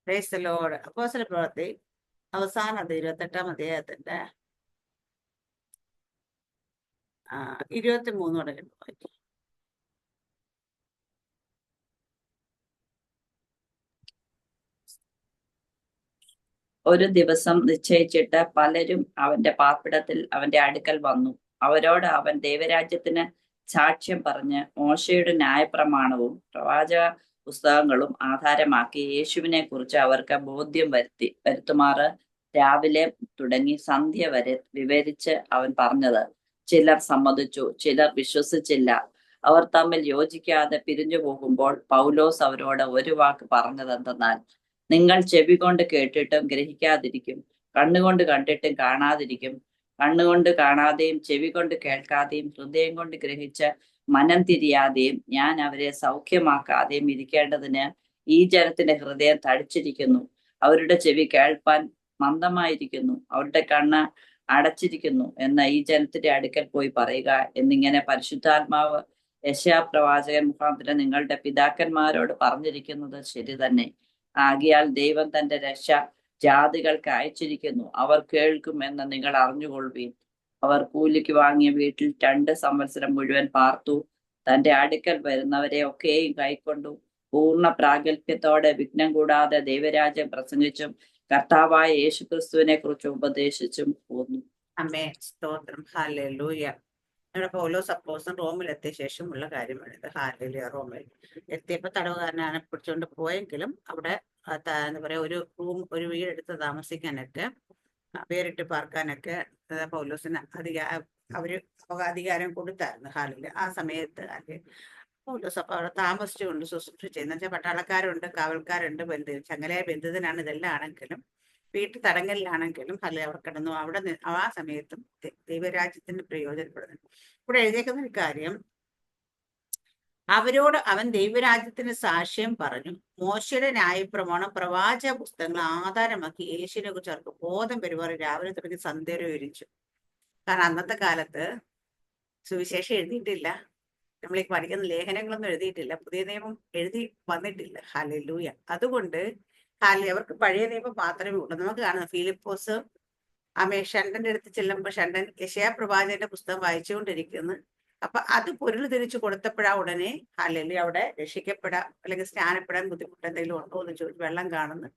Praise the Lord. അപ്പോസ്തല പ്രവൃത്തി അവസാനത്തെ 28-ാം അധ്യായത്തിന്റെ 23 മുതൽ വായിക്കും. ഒരു ദിവസം നിശ്ചയിച്ചിട്ട് പലരും അവന്റെ പാർപ്പിടത്തിൽ അവന്റെ അടുക്കൽ വന്നു. അവരോട് അവൻ ദൈവരാജ്യത്തിന് സാക്ഷ്യം പറഞ്ഞ് മോശയുടെ ന്യായപ്രമാണവും പ്രവാചക പുസ്തകങ്ങളും ആധാരമാക്കി യേശുവിനെ കുറിച്ച് അവർക്ക് ബോധ്യം വരുത്തുമാറ് രാവിലെ തുടങ്ങി സന്ധ്യ വരെ വിവരിച്ച് അവൻ പറഞ്ഞത് ചിലർ സമ്മതിച്ചു, ചിലർ വിശ്വസിച്ചില്ല. അവർ തമ്മിൽ യോജിക്കാതെ പിരിഞ്ഞു പോകുമ്പോൾ പൗലോസ് അവരോട് ഒരു വാക്ക് പറഞ്ഞതെന്തെന്നാൽ, നിങ്ങൾ ചെവി കൊണ്ട് കേട്ടിട്ടും ഗ്രഹിക്കാതിരിക്കും, കണ്ണുകൊണ്ട് കണ്ടിട്ടും കാണാതിരിക്കും. കണ്ണുകൊണ്ട് കാണാതെയും ചെവി കൊണ്ട് കേൾക്കാതെയും ഹൃദയം കൊണ്ട് ഗ്രഹിച്ച് മനം തിരിയാതെയും ഞാൻ അവരെ സൗഖ്യമാക്കാതെയും ഇരിക്കേണ്ടതിന് ഈ ജനത്തിന്റെ ഹൃദയം തടിച്ചിരിക്കുന്നു. അവരുടെ ചെവി കേൾപ്പാൻ മന്ദമായിരിക്കുന്നു, അവരുടെ കണ്ണ് അടച്ചിരിക്കുന്നു എന്ന ഈ ജനത്തിന്റെ അടുക്കൽ പോയി പറയുക എന്നിങ്ങനെ പരിശുദ്ധാത്മാവ് യെശയ്യാ പ്രവാചകൻ മുഖാന്തരം നിങ്ങളുടെ പിതാക്കന്മാരോട് പറഞ്ഞിരിക്കുന്നത് ശരി തന്നെ. ആകയാൽ ദൈവം തന്റെ രക്ഷ ജാതികൾക്ക് അയച്ചിരിക്കുന്നു, അവർ കേൾക്കും എന്ന് നിങ്ങൾ അറിഞ്ഞുകൊള്ളുവീൻ. അവർ കൂലിക്ക് വാങ്ങിയ വീട്ടിൽ 2 സംവത്സരം മുഴുവൻ പാർത്തു. തന്റെ അടുക്കൽ വരുന്നവരെ ഒക്കെയും കൈക്കൊണ്ടു. പൂർണ്ണ പ്രാഗൽഭ്യത്തോടെ വിഘ്നം കൂടാതെ ദൈവരാജ്യം പ്രസംഗിച്ചും കർത്താവായ യേശുക്രിസ്തുവിനെ കുറിച്ച് ഉപദേശിച്ചും പോന്നു. ആമേൻ. സ്തോത്രം. ഹല്ലേലൂയ. നമ്മുടെ പൗലോസ് അപ്പോസ്തലൻ റോമിലെത്തിയ ശേഷമുള്ള കാര്യമാണിത്. ഹല്ലേലൂയ. റോമിൽ എത്തിയപ്പോൾ തടവുകാരനാണ് പിടിച്ചുകൊണ്ട് പോയെങ്കിലും അവിടെ എന്താ പറയാ ഒരു വീടെടുത്ത് താമസിക്കാനൊക്കെ വേറിട്ട് പാർക്കാനൊക്കെ പൗലോസിന് അധികാരം കൊടുത്തായിരുന്നു. ഹാലില് ആ സമയത്ത് പൗലോസ് അപ്പൊ അവിടെ താമസിച്ചുകൊണ്ട് ശുശ്രൂഷിച്ചെന്ന് വെച്ചാൽ പട്ടാളക്കാരുണ്ട്, കാവൽക്കാരുണ്ട്, ചങ്ങലയായ ബന്ധിതനാണ്. ഇതെല്ലാം ആണെങ്കിലും വീട്ടിൽ തടങ്കലിലാണെങ്കിലും അല്ലെ അവിടെ കിടന്നു. അവിടെ ആ സമയത്തും ദൈവരാജ്യത്തിന് പ്രയോജനപ്പെടുന്നു. ഇവിടെ എഴുതിയേക്കുന്ന ഒരു കാര്യം, അവരോട് അവൻ ദൈവരാജ്യത്തിന് സാക്ഷ്യം പറഞ്ഞു. മോശയുടെ ന്യായപ്രമാണം പ്രവാചക പുസ്തകങ്ങൾ ആധാരമാക്കി യേശുവിനെ കുറിച്ച് അവർക്ക് ബോധം പെരുമാറി രാവിലെ തുടങ്ങി സന്ധ്യ വരെ വിവരിച്ചു. കാരണം അന്നത്തെ കാലത്ത് സുവിശേഷം എഴുതിയിട്ടില്ല, നമ്മൾ ഈ പഠിക്കുന്ന ലേഖനങ്ങളൊന്നും എഴുതിയിട്ടില്ല, പുതിയ നിയമം എഴുതി വന്നിട്ടില്ല. ഹല്ലേലൂയ. അതുകൊണ്ട് അവർക്ക് പഴയ നിയമം മാത്രമേ ഉള്ളൂ. നമുക്ക് കാണുന്നത് ഫിലിപ്പോസ് ഷണ്ടന്റെ അടുത്ത് ചെല്ലുമ്പോൾ ഷണ്ടൻ യെശയ്യാ പ്രവാചകന്റെ പുസ്തകം വായിച്ചുകൊണ്ടിരിക്കുന്നു. അപ്പൊ അത് പൊരുൾ തിരിച്ചു കൊടുത്തപ്പോഴാ ഉടനെ ഹല്ലേലൂയ അവിടെ രക്ഷിക്കപ്പെടാം അല്ലെങ്കിൽ സ്നാനപ്പെടാൻ ബുദ്ധിമുട്ട് എന്തെങ്കിലും ഉണ്ടോ എന്ന് ചോദിച്ചു. വെള്ളം കാണുന്നു,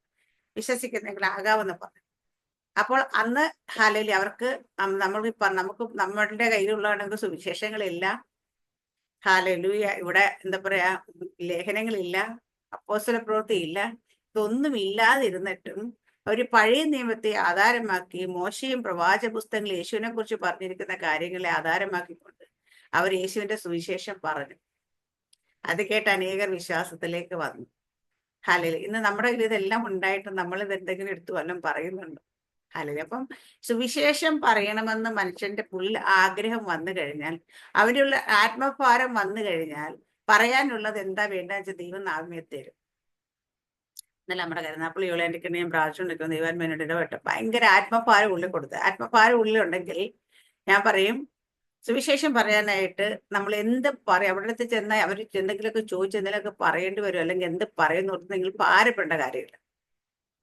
വിശ്വസിക്കുന്നെങ്കിൽ ആകാമെന്ന് പറഞ്ഞു. അപ്പോൾ അന്ന് ഹല്ലേലൂയ അവർക്ക് നമുക്ക് നമ്മളുടെ കയ്യിലുള്ളതാണെങ്കിൽ സുവിശേഷങ്ങളില്ല, ഹല്ലേലൂയ ഇവിടെ എന്താ പറയാ ലേഖനങ്ങളില്ല, അപ്പോസ്തല പ്രവൃത്തി ഇല്ല, ഇതൊന്നും ഇല്ലാതിരുന്നിട്ടും അവര് പഴയ നിയമത്തെ ആധാരമാക്കി മോശയും പ്രവാചക പുസ്തകങ്ങൾ യേശുവിനെ കുറിച്ച് പറഞ്ഞിരിക്കുന്ന കാര്യങ്ങളെ ആധാരമാക്കിക്കൊണ്ട് അവർ യേശുവിന്റെ സുവിശേഷം പറഞ്ഞു. അത് കേട്ട് അനേകർ വിശ്വാസത്തിലേക്ക് വന്നു. ഹല്ലേലൂയ. ഇന്ന് നമ്മുടെ കയ്യിൽ ഇതെല്ലാം ഉണ്ടായിട്ട് നമ്മൾ ഇത് എന്തെങ്കിലും എടുത്തു വല്ലതും പറയുന്നുണ്ട്? ഹല്ലേലൂയ. അപ്പം സുവിശേഷം പറയണമെന്ന് മനുഷ്യന്റെ ആഗ്രഹം വന്നു കഴിഞ്ഞാൽ, അവനുള്ള ആത്മഭാരം വന്നു കഴിഞ്ഞാൽ പറയാനുള്ളത് എന്താ വേണ്ടതെന്ന് വെച്ചാൽ ദൈവം നാമേ തരും. എന്നല്ല നമ്മുടെ കരുനാപ്പള്ളി യോളേണ്ടിക്ക് ഞാൻ പ്രാവശ്യം നിൽക്കുന്ന ദൈവാത്മേനോട് ഇടപെട്ട് ഭയങ്കര ആത്മഭാരം ഉള്ളിൽ കൊടുത്ത്, ആത്മഭാരം ഉള്ളിലുണ്ടെങ്കിൽ ഞാൻ പറയും സുവിശേഷം പറയാനായിട്ട് നമ്മൾ എന്ത് പറയും. അവിടെ അടുത്ത് ചെന്നാൽ അവർ എന്തെങ്കിലുമൊക്കെ ചോദിച്ച് എന്തെങ്കിലുമൊക്കെ പറയേണ്ടി വരും, അല്ലെങ്കിൽ എന്ത് പറയുന്നു നിങ്ങൾ ഭാരപ്പെടേണ്ട കാര്യമില്ല.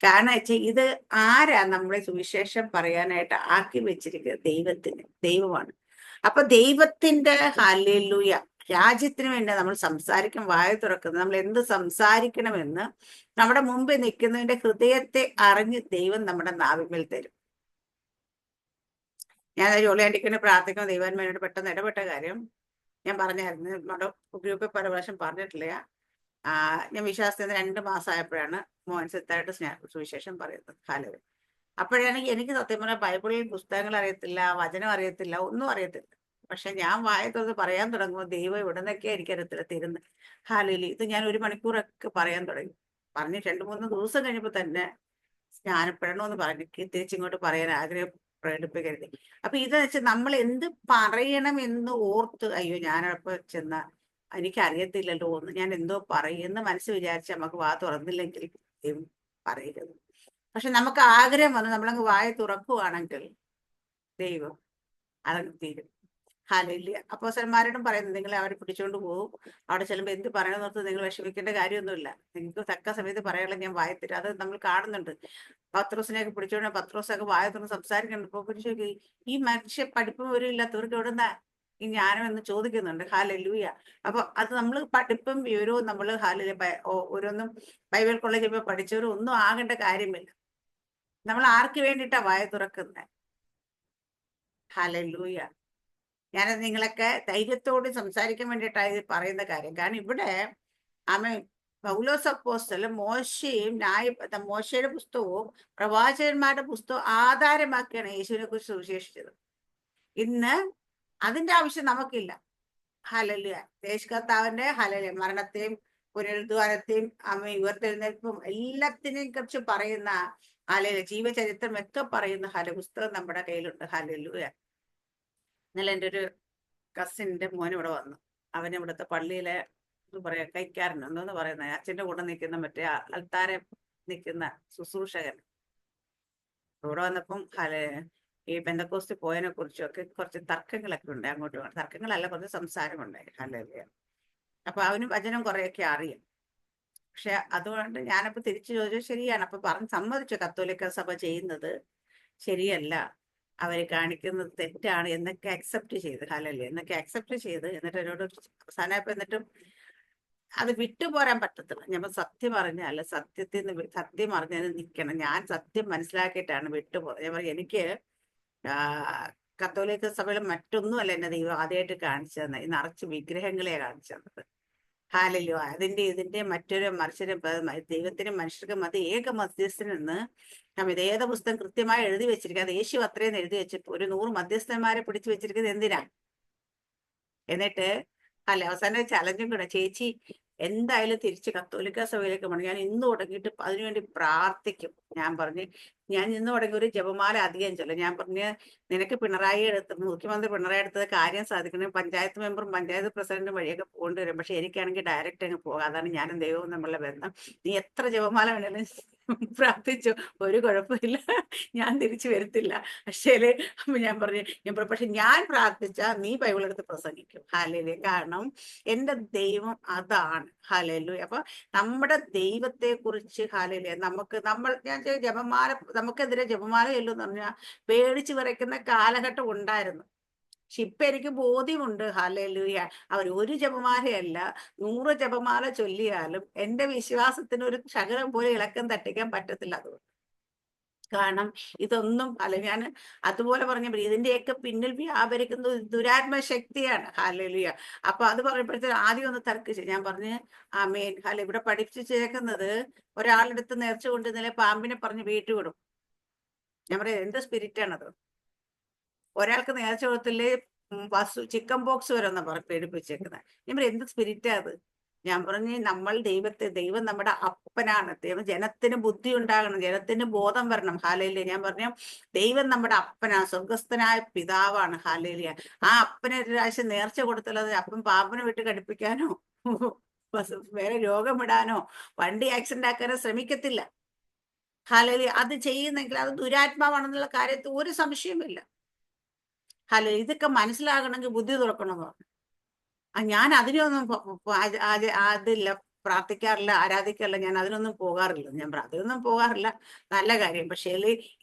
കാരണം വെച്ചാൽ ഇത് ആരാ നമ്മളെ സുവിശേഷം പറയാനായിട്ട് ആക്കി വെച്ചിരിക്കുന്നത്? ദൈവമാണ്. അപ്പൊ ദൈവത്തിന്റെ ഹല്ലേലൂയ രാജ്യത്തിന് വേണ്ടി നമ്മൾ സംസാരിക്കും, വായ തുറക്കുന്നത്, നമ്മൾ എന്ത് സംസാരിക്കണമെന്ന് നമ്മുടെ മുമ്പിൽ നിൽക്കുന്നതിന്റെ ഹൃദയത്തെ അറിഞ്ഞ് ദൈവം നമ്മുടെ നാവിന്മേൽ തരും. ഞാൻ ജോളിയാണ്ടിക്കിന് പ്രാർത്ഥിക്കുന്ന ദൈവാത്മാവിനോട് പെട്ടെന്ന് ഇടപെട്ട കാര്യം ഞാൻ പറഞ്ഞായിരുന്നു. നമ്മുടെ ഗ്രൂപ്പിൽ പല പ്രാവശ്യം പറഞ്ഞിട്ടില്ല. ഞാൻ വിശ്വാസത്തിന് 2 മാസമായപ്പോഴാണ് മോഹൻസിത്തായിട്ട് സുവിശേഷം പറയുന്നത്. കാലവൻ അപ്പോഴാണെങ്കിൽ എനിക്ക് സത്യം പറഞ്ഞാൽ ബൈബിളിൽ പുസ്തകങ്ങൾ അറിയത്തില്ല, വചനം അറിയത്തില്ല, ഒന്നും അറിയത്തില്ല. പക്ഷെ ഞാൻ വായ തുറന്ന് പറയാൻ തുടങ്ങുമ്പോൾ ദൈവം ഇവിടെ നിന്നൊക്കെ എനിക്കറിയത്തില്ല തരുന്നത്. ഹാലലി ഇത് ഞാൻ 1 മണിക്കൂറൊക്കെ പറയാൻ തുടങ്ങി. പറഞ്ഞ് 2-3 ദിവസം കഴിഞ്ഞപ്പോൾ തന്നെ സ്നാനപ്പെടണമെന്ന് പറഞ്ഞ് തിരിച്ചിങ്ങോട്ട് പറയാൻ ആഗ്രഹം പ്രകടിപ്പിക്കരുത്. അപ്പൊ ഇതെന്ന് വെച്ചാൽ നമ്മൾ എന്ത് പറയണം എന്ന് ഓർത്ത്, അയ്യോ ഞാനപ്പോ ചെന്ന എനിക്കറിയത്തില്ലല്ലോ എന്ന് ഞാൻ എന്തോ പറയുമെന്ന് മനസ്സ് വിചാരിച്ച് നമുക്ക് വാ തുറന്നില്ലെങ്കിൽ ദൈവം പറയരുത്. പക്ഷെ നമുക്ക് ആഗ്രഹം വന്ന് നമ്മളങ്ങ് വായ തുറക്കുവാണെങ്കിൽ ദൈവം അതങ്ങ് തീരും. ഹല്ലേലൂയ. അപ്പോസ്തലന്മാരോടും പറയുന്നത് നിങ്ങളെ അവർ പിടിച്ചുകൊണ്ട് പോകും. അവിടെ ചെല്ലുമ്പോൾ എന്ത് പറയണമെന്നോർത്ത് നിങ്ങൾ വിഷമിക്കേണ്ട കാര്യമൊന്നുമില്ല. നിങ്ങൾക്ക് തക്ക സമയത്ത് പറയാനുള്ള ഞാൻ വായ തരാം. അത് നമ്മൾ കാണുന്നുണ്ട്. പത്രോസിനെയൊക്കെ പിടിച്ചുകൊണ്ട് പത്രോസൊക്കെ വായ തുറന്ന് സംസാരിക്കുന്നുണ്ട്. അപ്പൊ പിടിച്ചു നോക്കി, ഈ മനുഷ്യ പഠിപ്പും വിവരവും ഇല്ലാത്തവർക്ക് എവിടുന്ന ഈ ജ്ഞാനം എന്ന് ചോദിക്കുന്നുണ്ട്. ഹല്ലേലൂയ. അപ്പൊ അത് നമ്മൾ പഠിപ്പും വിവരവും നമ്മൾ ഓരോന്നും ബൈബിൾ കോളേജിൽ പോയി പഠിച്ചവരും ഒന്നും ആകേണ്ട കാര്യമില്ല. നമ്മൾ ആർക്ക് വേണ്ടിയിട്ടാ വായ തുറക്കുന്നത്? ഹല്ലേലൂയ. ഞാനത് നിങ്ങളൊക്കെ ധൈര്യത്തോട് സംസാരിക്കാൻ വേണ്ടിയിട്ടാണ് ഇത് പറയുന്ന കാര്യം. കാരണം ഇവിടെ ആമേൻ പൗലോസ് അപ്പോസ്തലൻ മോശയുടെ പുസ്തകവും പ്രവാചകന്മാരുടെ പുസ്തകവും ആധാരമാക്കിയാണ് യേശുവിനെ കുറിച്ച് സുവിശേഷിച്ചത്. ഇന്ന് അതിന്റെ ആവശ്യം നമുക്കില്ല. ഹല്ലേലൂയ. യേശുകർത്താവിന്റെ ഹല്ലേലൂയ മരണത്തെയും പുനരുദ്ധാനത്തെയും ഉയർത്തെഴുന്നേൽപ്പും എല്ലാത്തിനെയും കുറിച്ച് പറയുന്ന ഹല്ലേലൂയ ജീവചരിത്രം ഒക്കെ പറയുന്ന പുസ്തകം നമ്മുടെ കയ്യിലുണ്ട്. ഹല്ലേലൂയ. ഇന്നലെ എൻ്റെ ഒരു കസിന്റെ മോൻ ഇവിടെ വന്നു. അവൻ ഇവിടുത്തെ പള്ളിയിലെ എന്താ പറയാ കൈക്കാരൻ എന്തോന്ന് പറയുന്നത് അച്ഛന്റെ കൂടെ നിൽക്കുന്ന മറ്റേ അൽത്താരെ നിൽക്കുന്ന ശുശ്രൂഷകൻ ഇവിടെ വന്നപ്പം ഈ പെന്തക്കോസ്റ്റ് പോയതിനെ കുറിച്ചൊക്കെ കുറച്ച് തർക്കങ്ങളൊക്കെ ഉണ്ട്. അങ്ങോട്ടും ഇങ്ങോട്ടും തർക്കങ്ങളല്ല, കുറച്ച് സംസാരമുണ്ടായി. ഹല്ലേലൂയ. അപ്പൊ അവന് വചനം കുറെയൊക്കെ അറിയാം. പക്ഷെ അതുകൊണ്ട് ഞാനപ്പോ തിരിച്ചു ചോദിച്ചു, ശരിയാണ്. അപ്പൊ പറഞ്ഞ് സമ്മതിച്ചു കത്തോലിക്ക സഭ ചെയ്യുന്നത് ശരിയല്ല, അവര് കാണിക്കുന്നത് തെറ്റാണ് എന്നൊക്കെ അക്സെപ്റ്റ് ചെയ്ത്. ഹല്ലേലൂയ. എന്നൊക്കെ അക്സെപ്റ്റ് ചെയ്ത് എന്നിട്ട് എന്നോട് അവസാനമായപ്പോ എന്നിട്ടും അത് വിട്ടുപോരാൻ പറ്റത്തില്ല. ഞാൻ സത്യം പറഞ്ഞാൽ സത്യത്തിൽ നിന്ന് സത്യം അറിഞ്ഞതിന് നിൽക്കണം. ഞാൻ സത്യം മനസ്സിലാക്കിയിട്ടാണ് വിട്ടുപോയത്. ഞാൻ പറയും എനിക്ക് കത്തോലിക്ക സഭയിൽ മറ്റൊന്നുമല്ല എന്നെ ദൈവം ആദ്യമായിട്ട് കാണിച്ചു തന്നെ, നിറച്ച് വിഗ്രഹങ്ങളെ കാണിച്ചു തന്നത്. ഹല്ലേലൂയ. ഇതിന്റെ മറ്റൊരു മനുഷ്യരും ദൈവത്തിനും മനുഷ്യർക്കും അത് ഏക മധ്യസ്ഥനെന്ന് ഇത് ഏത പുസ്തകം കൃത്യമായി എഴുതി വെച്ചിരിക്കുക. അത് യേശു അത്രയും എഴുതി വെച്ചപ്പോ ഒരു 100 മധ്യസ്ഥന്മാരെ പിടിച്ചു വെച്ചിരിക്കുന്നത് എന്തിനാ? എന്നിട്ട് അവസാനം ചലഞ്ചും കൂടെ, ചേച്ചി എന്തായാലും തിരിച്ച് കത്തോലിക്ക സഭയിലേക്ക് പോകണം. ഞാൻ ഇന്ന് തുടങ്ങിയിട്ട് അതിനുവേണ്ടി പ്രാർത്ഥിക്കും. ഞാൻ പറഞ്ഞ് ഞാൻ ഇന്ന് തുടങ്ങി ഒരു ജപമാല അധികം ചൊല്ലും. ഞാൻ പറഞ്ഞ് നിനക്ക് മുഖ്യമന്ത്രി പിണറായി എടുത്തത് കാര്യം സാധിക്കണം. പഞ്ചായത്ത് മെമ്പറും പഞ്ചായത്ത് പ്രസിഡന്റും വഴിയൊക്കെ പോകേണ്ടി വരും. പക്ഷെ എനിക്കാണെങ്കിൽ ഡയറക്റ്റ് അങ്ങ് പോകാം. അതാണ് ഞാനും ദൈവവും തമ്മിലുള്ള ബന്ധം. നീ എത്ര ജപമാല വേണേലും പ്രാർത്ഥിച്ചു, ഒരു കുഴപ്പമില്ല, ഞാൻ തിരിച്ചു വരത്തില്ല. പക്ഷേ ഞാൻ പക്ഷെ ഞാൻ പ്രാർത്ഥിച്ച നീ ബൈബിൾ എടുത്ത് പ്രസംഗിക്കും. ഹല്ലേലൂയ. കാരണം എന്റെ ദൈവം അതാണ്. ഹല്ലേലൂയ. അപ്പൊ നമ്മുടെ ദൈവത്തെ കുറിച്ച് ഹല്ലേലൂയ ഞാൻ ജപമാല നമുക്കെതിരെ ജപമാല ചൊല്ലുമെന്ന് പറഞ്ഞാൽ പേടിച്ച് വിറയ്ക്കുന്ന കാലഘട്ടം ഉണ്ടായിരുന്നു. പക്ഷെ ഇപ്പൊ എനിക്ക് ബോധ്യമുണ്ട്. ഹല്ലേലൂയ. അവർ ഒരു ജപമാലയല്ല 100 ജപമാല ചൊല്ലിയാലും എന്റെ വിശ്വാസത്തിന് ഒരു ശകലം പോലെ ഇളക്കം തട്ടിക്കാൻ പറ്റത്തില്ല. അതുകൊണ്ട് കാരണം ഇതൊന്നും അല്ല, ഞാൻ അതുപോലെ പറഞ്ഞപ്പോൾ ഇതിന്റെയൊക്കെ പിന്നിൽ വ്യാപരിക്കുന്നത് ദുരാത്മ ശക്തിയാണ്. ഹല്ലേലൂയ. അപ്പൊ അത് പറയുമ്പോഴത്തേക്ക് ആദ്യം ഒന്ന് തർക്കിച്ചു. ഞാൻ പറഞ്ഞ് ആമേൻ. ഇവിടെ പഠിപ്പിച്ചേക്കുന്നത് ഒരാളെടുത്ത് നേർച്ച കൊണ്ടുവന്നാലേ പാമ്പിനെ പറഞ്ഞ് വീട്ടു വിടും. ഞാൻ പറയാം എന്ത് സ്പിരിറ്റാണത്? ഒരാൾക്ക് നേർച്ച കൊടുത്തില്ലേ ചിക്കൻ ബോക്സ് വരെ ഒന്നും പേടിപ്പിച്ചേക്കുന്നത്. ഞാൻ പറയാം എന്ത് സ്പിരിറ്റാ അത്? ഞാൻ പറഞ്ഞ് ദൈവം നമ്മുടെ അപ്പനാണ്. ദൈവം ജനത്തിന് ബുദ്ധി ഉണ്ടാകണം, ജനത്തിന് ബോധം വരണം. ഹല്ലേലൂയ. ഞാൻ പറഞ്ഞു ദൈവം നമ്മുടെ അപ്പനാണ്, സ്വർഗസ്ഥനായ പിതാവാണ്. ഹല്ലേലൂയ. ആ അപ്പന് ഒരു പ്രാവശ്യം നേർച്ച കൊടുത്തുള്ളത് അപ്പം പാമ്പിനെ വിട്ട് കടിപ്പിക്കാനോ വേറെ രോഗം വിടാനോ വണ്ടി ആക്സിഡന്റ് ആക്കാനോ ശ്രമിക്കത്തില്ല. ഹല്ലേലൂയ. അത് ചെയ്യുന്നെങ്കിൽ അത് ദുരാത്മാവാണെന്നുള്ള കാര്യത്തിൽ ഒരു സംശയമില്ല. ഹല്ലേലൂയ. ഇതൊക്കെ മനസ്സിലാകണമെങ്കിൽ ബുദ്ധി തുറക്കണമെന്ന് പറഞ്ഞു. ഞാൻ അതിനൊന്നും അതില്ല, പ്രാർത്ഥിക്കാറില്ല, ആരാധിക്കാറില്ല, ഞാൻ അതിനൊന്നും പോകാറില്ല. അതിനൊന്നും പോകാറില്ല, നല്ല കാര്യം. പക്ഷേ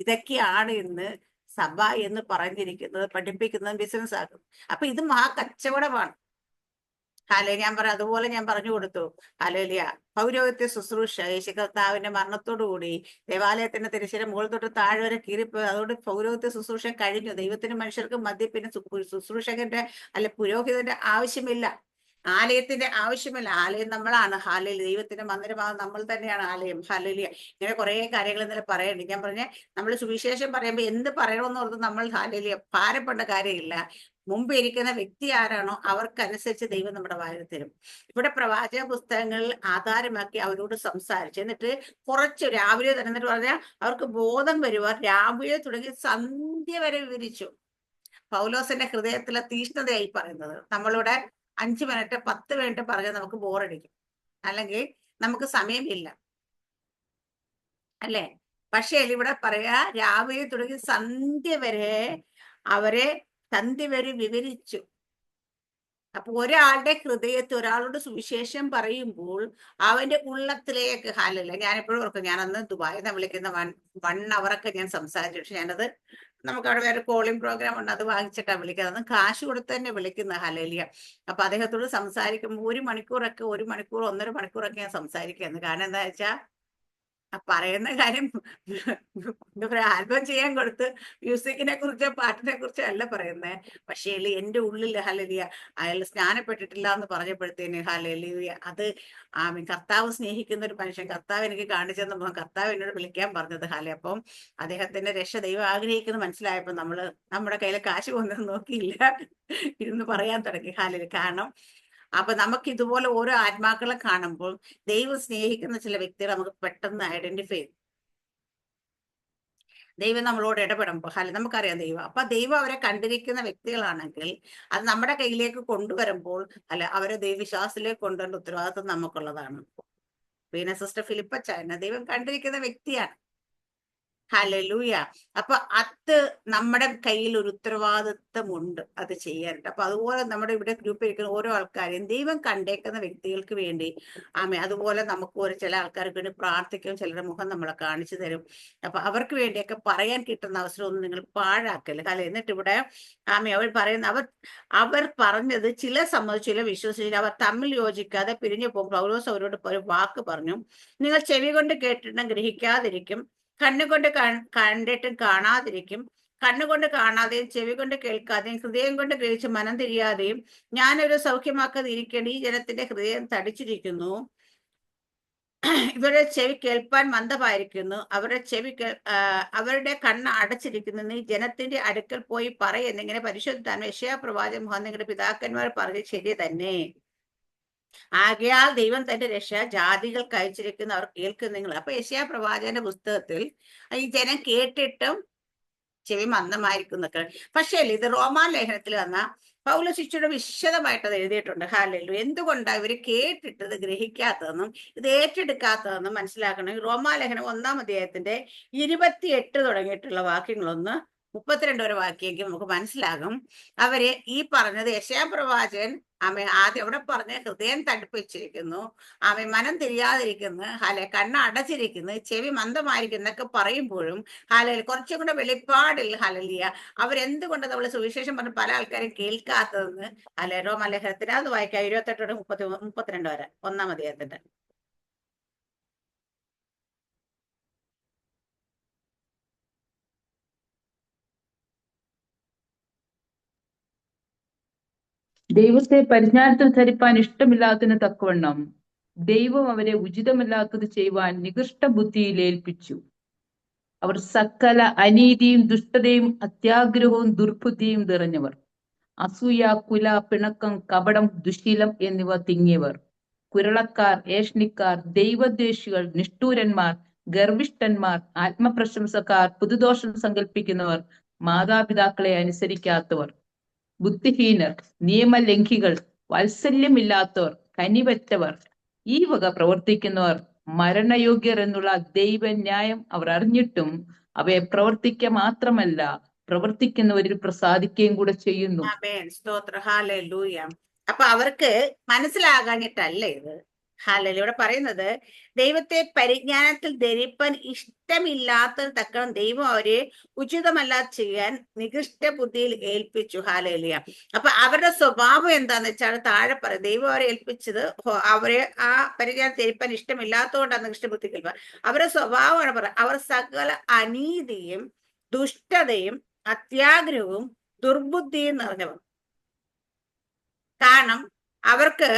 ഇതൊക്കെയാണ് ഇന്ന് സഭ എന്ന് പറഞ്ഞിരിക്കുന്നത്, പഠിപ്പിക്കുന്നത്, ബിസിനസ് ആക്കും. അപ്പൊ ഇത് കച്ചവടമാണ്. ഞാൻ അതുപോലെ ഞാൻ പറഞ്ഞു കൊടുത്തു. ഹല്ലേലൂയ. പൗരോഹിത്യ ശുശ്രൂഷ യേശു കർത്താവിന്റെ മരണത്തോടുകൂടി ദേവാലയത്തിന്റെ തിരശ്ശീല മുകൾ തൊട്ട് താഴെ വരെ കീറിപ്പോയി. അതുകൊണ്ട് പൗരോഹിത്യ ശുശ്രൂഷ കഴിഞ്ഞു. ദൈവത്തിനും മനുഷ്യർക്കും മധ്യ പിന്നെ ശുശ്രൂഷകന്റെ പുരോഹിതന്റെ ആവശ്യമില്ല, ആലയത്തിന്റെ ആവശ്യമില്ല. ആലയം നമ്മളാണ്. ഹല്ലേലൂയ. ദൈവത്തിന്റെ മന്ദിരമാകും നമ്മൾ തന്നെയാണ് ആലയം. ഹല്ലേലൂയ. ഇങ്ങനെ കുറെ കാര്യങ്ങൾ ഇന്നലെ പറയണ്ട്. ഞാൻ നമ്മൾ സുവിശേഷം പറയുമ്പോൾ എന്ത് പറയണമെന്ന് ഓർത്ത് നമ്മൾ ഹല്ലേലൂയ ഭാരപ്പെട്ട കാര്യമില്ല. മുമ്പ് ഇരിക്കുന്ന വ്യക്തി ആരാണോ അവർക്കനുസരിച്ച് ദൈവം നമ്മുടെ വായിൽ തരും. ഇവിടെ പ്രവാചക പുസ്തകങ്ങളിൽ ആധാരമാക്കി അവരോട് സംസാരിച്ചു. എന്നിട്ട് കുറച്ച് രാവിലെ തന്നെ എന്നിട്ട് പറഞ്ഞാൽ അവർക്ക് ബോധം വരുവാൻ രാവിലെ തുടങ്ങി സന്ധ്യ വരെ വിവരിച്ചു. പൗലോസിന്റെ ഹൃദയത്തിലെ തീഷ്ണതയായി പറയുന്നത്. നമ്മളിവിടെ 5 മിനിറ്റ് 10 മിനിറ്റ് പറഞ്ഞാൽ നമുക്ക് ബോറടിക്കും, അല്ലെങ്കിൽ നമുക്ക് സമയമില്ല, അല്ലേ? പക്ഷേ ഇവിടെ പറയാ രാവിലെ തുടങ്ങി സന്ധ്യ വരെ വിവരിച്ചു. അപ്പൊ ഒരാളുടെ ഹൃദയത്തിൽ ഒരാളോട് സുവിശേഷം പറയുമ്പോൾ അവന്റെ ഉള്ളത്തിലേക്ക് ഹാലല്ല. ഞാനെപ്പോഴും ഓർക്കും, ഞാൻ അന്ന് ദുബായിൽ നിന്ന് വിളിക്കുന്ന 1 hour ഞാൻ സംസാരിച്ചു. പക്ഷെ ഞാനത് നമുക്ക് അവിടെ വേറെ കോളിംഗ് പ്രോഗ്രാം ഉണ്ട്, അത് വാങ്ങിച്ചിട്ടാണ് വിളിക്കുന്നത്. അന്ന് കാശ് കൊടുത്ത് തന്നെ വിളിക്കുന്ന ഹലേലിയ. അപ്പൊ അദ്ദേഹത്തോട് സംസാരിക്കുമ്പോൾ 1 മണിക്കൂറൊക്കെ 1 മണിക്കൂർ 1.5 മണിക്കൂറൊക്കെ ഞാൻ സംസാരിക്കുന്നത്. കാരണം എന്താ വെച്ചാൽ പറയുന്ന കാര്യം എന്താ പറയാ, ആൽബം ചെയ്യാൻ കൊടുത്ത് മ്യൂസിക്കിനെ കുറിച്ചോ പാട്ടിനെ കുറിച്ചോ അല്ല പറയുന്നത്. പക്ഷേ എന്റെ ഉള്ളിൽ ഹല്ലേലൂയ, അയാൾ സ്നാനപ്പെട്ടിട്ടില്ല എന്ന് പറഞ്ഞപ്പോഴത്തേന് ഹല്ലേലൂയ, അത് കർത്താവ് സ്നേഹിക്കുന്ന ഒരു മനുഷ്യൻ, കർത്താവ് എനിക്ക് കാണിച്ചെന്ന് കർത്താവ് എന്നോട് വിളിക്കാൻ പറഞ്ഞത് ഹാലെ. അപ്പം അദ്ദേഹത്തിന്റെ രക്ഷ ദൈവം ആഗ്രഹിക്കുന്നത് മനസ്സിലായപ്പോ നമ്മുടെ കയ്യിലെ കാശ് പോകുന്നത് നോക്കിയില്ല, ഇരുന്ന് പറയാൻ തുടങ്ങി ഹാലെ. കാരണം അപ്പൊ നമുക്ക് ഇതുപോലെ ഓരോ ആത്മാക്കളെ കാണുമ്പോൾ ദൈവം സ്നേഹിക്കുന്ന ചില വ്യക്തികളെ നമുക്ക് പെട്ടെന്ന് ഐഡന്റിഫൈ ചെയ്യും. ദൈവം നമ്മളോട് ഇടപെടുമ്പോൾ നമുക്കറിയാം ദൈവം. അപ്പൊ ദൈവം അവരെ കണ്ടിരിക്കുന്ന വ്യക്തികളാണെങ്കിൽ അത് നമ്മുടെ കയ്യിലേക്ക് കൊണ്ടുവരുമ്പോൾ അവരെ ദൈവവിശ്വാസത്തിലേക്ക് കൊണ്ടുവരേണ്ട ഉത്തരവാദിത്വം നമുക്കുള്ളതാണ്. പിന്നെ സിസ്റ്റർ ഫിലിപ്പച്ചായനെ ദൈവം കണ്ടിരിക്കുന്ന വ്യക്തിയാണ്. ഹല്ലേലൂയ. അപ്പൊ അത് നമ്മുടെ കയ്യിൽ ഒരു ഉത്തരവാദിത്വമുണ്ട് അത് ചെയ്യാനായിട്ട്. അപ്പൊ അതുപോലെ നമ്മുടെ ഇവിടെ ഗ്രൂപ്പിൽ ഇരിക്കുന്ന ഓരോ ആൾക്കാരെയും ദൈവം കണ്ടേക്കുന്ന വ്യക്തികൾക്ക് വേണ്ടി അതുപോലെ നമുക്ക് ചില ആൾക്കാർക്ക് വേണ്ടി പ്രാർത്ഥിക്കും, ചിലരുടെ മുഖം നമ്മളെ കാണിച്ചു തരും. അപ്പൊ അവർക്ക് വേണ്ടിയൊക്കെ പറയാൻ കിട്ടുന്ന അവസരം ഒന്നും നിങ്ങൾ പാഴാക്കല്ല. എന്നിട്ട് ഇവിടെ അവർ പറഞ്ഞത് ചില സമ്മതിച്ചു, ചില വിശ്വസിച്ചില്ല. അവർ തമ്മിൽ യോജിക്കാതെ പിരിഞ്ഞു പോകും. പൗലോസ് അവരോട് ഒരു വാക്ക് പറഞ്ഞു, നിങ്ങൾ ചെവി കൊണ്ട് കേട്ടിട്ടും ഗ്രഹിക്കാതിരിക്കും, കണ്ണുകൊണ്ട് കണ്ടിട്ടും കാണാതിരിക്കും, കണ്ണുകൊണ്ട് കാണാതെയും ചെവി കൊണ്ട് കേൾക്കാതെയും ഹൃദയം കൊണ്ട് ഗ്രഹിച്ച് മനം തിരിയാതെയും ഞാനൊരു സൗഖ്യമാക്കാതെ ഇരിക്കേണ്ട ഈ ജനത്തിന്റെ ഹൃദയം തടിച്ചിരിക്കുന്നു, ഇവരുടെ ചെവി കേൾപ്പാൻ മന്ദമായിരിക്കുന്നു, അവരുടെ കണ്ണ് അടച്ചിരിക്കുന്നു, ഈ ജനത്തിന്റെ അടുക്കൽ പോയി പറയുന്നിങ്ങനെ പരിശുദ്ധ യെശയ്യാ പ്രവാചകൻ മുഖാന്തരം നിങ്ങളുടെ പിതാക്കന്മാർ പറഞ്ഞത് ശരി തന്നെ. ആകയാൽ ദൈവം തന്റെ രക്ഷ ജാതികൾക്ക് അയച്ചിരിക്കുന്ന അവർ കേൾക്കുന്ന. അപ്പൊ യെശയ്യാ പ്രവാചകന്റെ പുസ്തകത്തിൽ ഈ ജനം കേട്ടിട്ടും ചെവി മന്ദമായിരിക്കുന്നൊക്കെ. പക്ഷേ ഇത് റോമാലേഖനത്തിൽ വന്ന പൗലോസ് ഇച്ചിരി വിശദമായിട്ട് അത് എഴുതിയിട്ടുണ്ട്. ഹല്ലേലൂയ. എന്തുകൊണ്ടാണ് ഇവര് കേട്ടിട്ടത് ഗ്രഹിക്കാത്തതെന്നും ഇത് ഏറ്റെടുക്കാത്തതെന്നും മനസ്സിലാക്കണം. റോമാലേഖനം 1-ാം അധ്യായത്തിന്റെ 28 തുടങ്ങിയിട്ടുള്ള വാക്യങ്ങളൊന്ന് 32 വരെ വാക്യെങ്കിൽ നമുക്ക് മനസ്സിലാകും. അവര് ഈ പറഞ്ഞത് യെശയ്യാ പ്രവാചകൻ ആദ്യം അവിടെ പറഞ്ഞ ഹൃദയം തടുപ്പിച്ചിരിക്കുന്നു, മനം തിരിയാതിരിക്കുന്നു, കണ്ണ് അടച്ചിരിക്കുന്നു, ചെവി മന്ദമായിരിക്കുന്നൊക്കെ പറയുമ്പോഴും കുറച്ചും കൂടെ വെളിപ്പാടിൽ അവരെന്തുകൊണ്ട് നമ്മൾ സുവിശേഷം പറഞ്ഞ് പല ആൾക്കാരും കേൾക്കാത്തതെന്ന് റോമാലേഖനത്തിന് അത് വായിക്കാം. 28 32 വരെ 1-ാം അധ്യായത്തിന്റെ. ദൈവത്തെ പരിജ്ഞാനത്തിൽ ധരിപ്പാൻ ഇഷ്ടമില്ലാത്തതിന് തക്കവണ്ണം ദൈവം അവരെ ഉചിതമല്ലാത്തത് ചെയ്യുവാൻ നികൃഷ്ട ബുദ്ധിയിൽ ഏൽപ്പിച്ചു. അവർ സകല അനീതിയും ദുഷ്ടതയും അത്യാഗ്രഹവും ദുർബുദ്ധിയും നിറഞ്ഞവർ, അസൂയ, കുല, പിണക്കം, കപടം, ദുശീലം എന്നിവ തിങ്ങിയവർ, കുരളക്കാർ, ഏഷണിക്കാർ, ദൈവദ്വേഷികൾ, നിഷ്ഠൂരന്മാർ, ഗർവിഷ്ഠന്മാർ, ആത്മപ്രശംസക്കാർ, പുതുദോഷം സങ്കല്പിക്കുന്നവർ, മാതാപിതാക്കളെ അനുസരിക്കാത്തവർ, ബുദ്ധിഹീനർ, നിയമലംഘികൾ, വാത്സല്യമില്ലാത്തവർ, കനിവറ്റവർ, ഈ വക പ്രവർത്തിക്കുന്നവർ മരണയോഗ്യർ എന്നുള്ള ദൈവന്യായം അവർ അറിഞ്ഞിട്ടും അവയെ പ്രവർത്തിക്കുക മാത്രമല്ല പ്രവർത്തിക്കുന്നവരിൽ പ്രസാദിക്കുകയും കൂടെ ചെയ്യുന്നു. സ്തോത്രം. ഹല്ലേലൂയ. അപ്പൊ അവർക്ക് മനസ്സിലാകാഞ്ഞിട്ടല്ല ഇത്. ഹല്ലേലൂയ. ഇവിടെ പറയുന്നത് ദൈവത്തെ പരിജ്ഞാനത്തിൽ ധരിപ്പാൻ ഇഷ്ടമില്ലാത്ത തക്കണം ദൈവം അവരെ ഉചിതമല്ലാതെ ചെയ്യാൻ നികൃഷ്ട ബുദ്ധിയിൽ ഏൽപ്പിച്ചു. ഹല്ലേലൂയ. അപ്പൊ അവരുടെ സ്വഭാവം എന്താന്ന് വെച്ചാൽ താഴെ പറയും, ദൈവം അവരെ ഏൽപ്പിച്ചത് അവരെ ആ പരിജ്ഞാനം ധരിപ്പാൻ ഇഷ്ടമില്ലാത്തതുകൊണ്ടാണ് നികൃഷ്ട ബുദ്ധി കേൾപ്പാൻ. അവരുടെ സ്വഭാവമാണ് പറയുന്നത്. അവർ സകല അനീതിയും ദുഷ്ടതയും അത്യാഗ്രഹവും ദുർബുദ്ധിയും നിറഞ്ഞവർ. കാരണം അവർക്ക്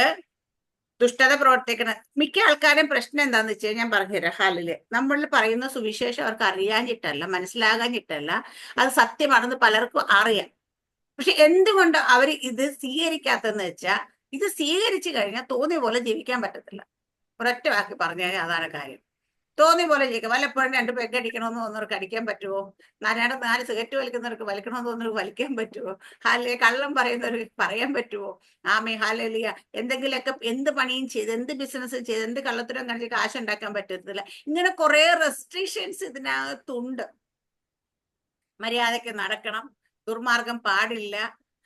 ദുഷ്ടത പ്രവർത്തിക്കണം. മിക്ക ആൾക്കാരും പ്രശ്നം എന്താന്ന് വെച്ച് കഴിഞ്ഞാൽ ഞാൻ പറഞ്ഞുതരാം. ഹാലില് നമ്മൾ പറയുന്ന സുവിശേഷം അവർക്ക് അറിയാഞ്ഞിട്ടല്ല, മനസ്സിലാകാഞ്ഞിട്ടല്ല, അത് സത്യമാണെന്ന് പലർക്കും അറിയാം. പക്ഷെ എന്തുകൊണ്ട് അവർ ഇത് സ്വീകരിക്കാത്തെന്ന് വെച്ചാൽ ഇത് സ്വീകരിച്ചു കഴിഞ്ഞാൽ തോന്നിയ പോലെ ജീവിക്കാൻ പറ്റത്തില്ല. ഒരൊറ്റ വാക്കി പറഞ്ഞു കഴിഞ്ഞാൽ അതാണ് കാര്യം. തോന്നിയ പോലെ ജീവിക്കാം. വല്ലപ്പോഴും 2 പെഗ് അടിക്കണമെന്ന് തോന്നുന്നവർക്ക് അടിക്കാൻ പറ്റുമോ? 4 സിഗരറ്റ് വലിക്കുന്നവർക്ക് വലിക്കണമെന്ന് തോന്നുന്നവർക്ക് വലിക്കാൻ പറ്റുമോ? കള്ളം പറയുന്നവർക്ക് പറയാൻ പറ്റുമോ? ഹല്ലേലൂയ. എന്തെങ്കിലുമൊക്കെ എന്ത് പണിയും ചെയ്ത്, എന്ത് ബിസിനസ്സും ചെയ്ത്, എന്ത് കള്ളത്തരം കാണിച്ച് കാശ് ഉണ്ടാക്കാൻ പറ്റത്തില്ല. ഇങ്ങനെ കുറെ റെസ്ട്രിക്ഷൻസ് ഇതിനകത്തുണ്ട്. മര്യാദയ്ക്ക് നടക്കണം, ദുർമാർഗം പാടില്ല,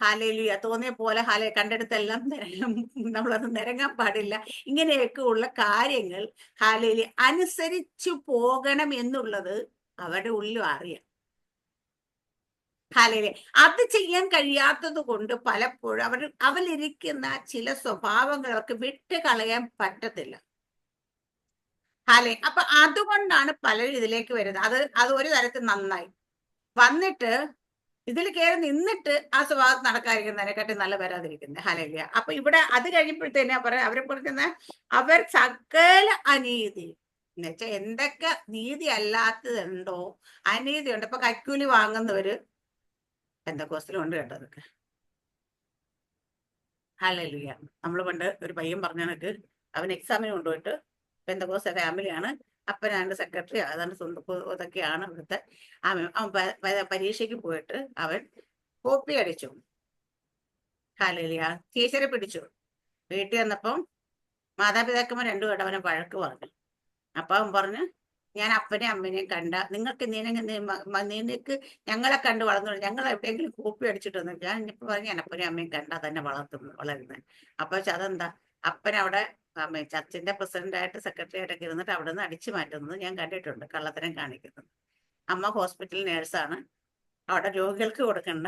ഹാലേലുയ തോന്നിയ പോലെ കണ്ടെടുത്തെല്ലാം നമ്മളത് നിരങ്ങാൻ പാടില്ല. ഇങ്ങനെയൊക്കെ ഉള്ള കാര്യങ്ങൾ ഹാലേലി അനുസരിച്ചു പോകണം എന്നുള്ളത് അവരുടെ ഉള്ളിലും അറിയാം. ഹാലേലി അത് ചെയ്യാൻ കഴിയാത്തത് കൊണ്ട് പലപ്പോഴും അവരിരിക്കുന്ന ചില സ്വഭാവങ്ങൾ അവർക്ക് വിട്ട് കളയാൻ പറ്റത്തില്ല. അപ്പൊ അതുകൊണ്ടാണ് പലരും ഇതിലേക്ക് വരുന്നത്. അത് ഒരു തരത്തിൽ നന്നായി വന്നിട്ട് ഇതിൽ കയറി നിന്നിട്ട് ആ സ്വഭാവം നടക്കാതിരിക്കുന്നതിനെക്കാട്ടി നല്ല വരാതിരിക്കുന്നത്. ഹല്ലേലൂയ. അപ്പൊ ഇവിടെ അത് കഴിയുമ്പോഴത്തേനാ പറയാ അവരെ പറയുന്ന അവർ സകല അനീതി എന്ന് വെച്ചാൽ എന്തൊക്കെ നീതി അല്ലാത്തതുണ്ടോ അനീതി ഉണ്ട്. ഇപ്പൊ കൈക്കൂലി വാങ്ങുന്നവര് പെന്തക്കോസ്തിലും ഉണ്ട് കേട്ടോ അതൊക്കെ. ഹല്ലേലൂയ. നമ്മൾ പണ്ട് ഒരു പയ്യൻ പറഞ്ഞ കണക്ക് അവൻ എക്സാമിന് കൊണ്ടുപോയിട്ട് പെന്തക്കോസ്ത ഫാമിലിയാണ്, അപ്പനാണ്ട് സെക്രട്ടറി അതാണ് ഇതൊക്കെയാണ് ഇവിടുത്തെ. അവൻ പരീക്ഷയ്ക്ക് പോയിട്ട് അവൻ കോപ്പി അടിച്ചു. ഹാലേലൂയ. ടീച്ചറെ പിടിച്ചു. വീട്ടിൽ വന്നപ്പം മാതാപിതാക്കന്മാർ രണ്ടുപേരും അവനെ വഴക്ക് പറഞ്ഞു. അപ്പൊ അവൻ പറഞ്ഞു, ഞാൻ അപ്പനെയും അമ്മനെയും കണ്ട നിനക്ക് നിനക്ക് ഞങ്ങളെ കണ്ട് വളർന്നു, ഞങ്ങൾ എവിടെയെങ്കിലും കോപ്പി അടിച്ചിട്ടൊന്നും ഞാൻ ഇപ്പൊ പറഞ്ഞു ഞാൻ അപ്പനെയും അമ്മയും കണ്ടാ തന്നെ വളരുന്നത്. അപ്പൊ അതെന്താ അപ്പൻ അവിടെ ചർച്ചിന്റെ പ്രസിഡന്റായിട്ട് സെക്രട്ടറി ആയിട്ടൊക്കെ ഇരുന്നിട്ട് അവിടെ നിന്ന് അടിച്ചു മാറ്റുന്നത് ഞാൻ കണ്ടിട്ടുണ്ട്, കള്ളത്തരം കാണിക്കുന്നത്. അമ്മ ഹോസ്പിറ്റൽ നേഴ്സാണ്, അവിടെ രോഗികൾക്ക് കൊടുക്കേണ്ട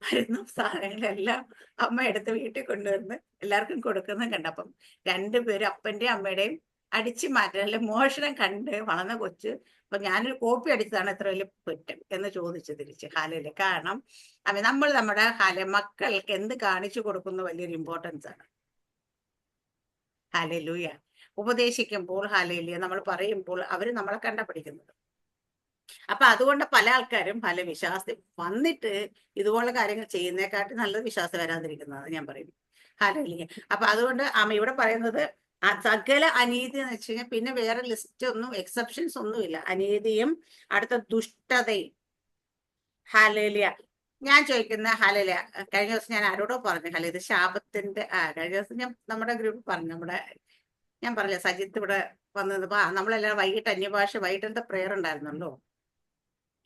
മരുന്നും സാധനങ്ങളെല്ലാം അമ്മ എടുത്ത് വീട്ടിൽ കൊണ്ടുവന്ന് എല്ലാവർക്കും കൊടുക്കുന്നത് കണ്ടപ്പം രണ്ടുപേരും അപ്പന്റെയും അമ്മയുടെയും അടിച്ചു മാറ്റാൻ അല്ലെ മോഷണം കണ്ട് വളർന്ന കൊച്ച് അപ്പൊ ഞാനൊരു കോപ്പി അടിച്ചതാണ് എത്ര വലിയ കുറ്റം എന്ന് ചോദിച്ചു തിരിച്ച്. ഹാലയില് കാരണം നമ്മൾ നമ്മുടെ മക്കൾക്ക് എന്ത് കാണിച്ചു കൊടുക്കുന്ന വലിയൊരു ഇമ്പോർട്ടൻസ് ആണ്. ഹല്ലേലൂയ. ഉപദേശിക്കുമ്പോൾ ഹല്ലേലൂയ നമ്മൾ പറയുമ്പോൾ അവര് നമ്മളെ കണ്ട പഠിക്കുന്നത്. അപ്പൊ അതുകൊണ്ട് പല ആൾക്കാരും പല വിശ്വാസി വന്നിട്ട് ഇതുപോലുള്ള കാര്യങ്ങൾ ചെയ്യുന്നതിനെക്കാട്ടി നല്ലത് വിശ്വാസം വരാതിരിക്കുന്നതാണ് ഞാൻ പറയും. ഹല്ലേലൂയ. അപ്പൊ അതുകൊണ്ട് ഇവിടെ പറയുന്നത് സകല അനീതി എന്ന് വെച്ച് കഴിഞ്ഞാൽ പിന്നെ വേറെ ലിസ്റ്റ് ഒന്നും എക്സെപ്ഷൻസ് ഒന്നുമില്ല. അനീതിയും അടുത്ത ദുഷ്ടതയും. ഹല്ലേലൂയ. ഞാൻ ചോദിക്കുന്ന ഹല്ലേലൂയ. കഴിഞ്ഞ ദിവസം ഞാൻ ആരോടോ പറഞ്ഞു ഇത് ശാപത്തിന്റെ കഴിഞ്ഞ ദിവസം ഞാൻ നമ്മുടെ ഗ്രൂപ്പിൽ പറഞ്ഞു, ഞാൻ പറഞ്ഞില്ല സജിത്ത് ഇവിടെ വന്നപ്പോ നമ്മളെല്ലാം വൈകിട്ട് അന്യഭാഷ വൈകിട്ടത്തെ പ്രെയർ ഉണ്ടായിരുന്നല്ലോ.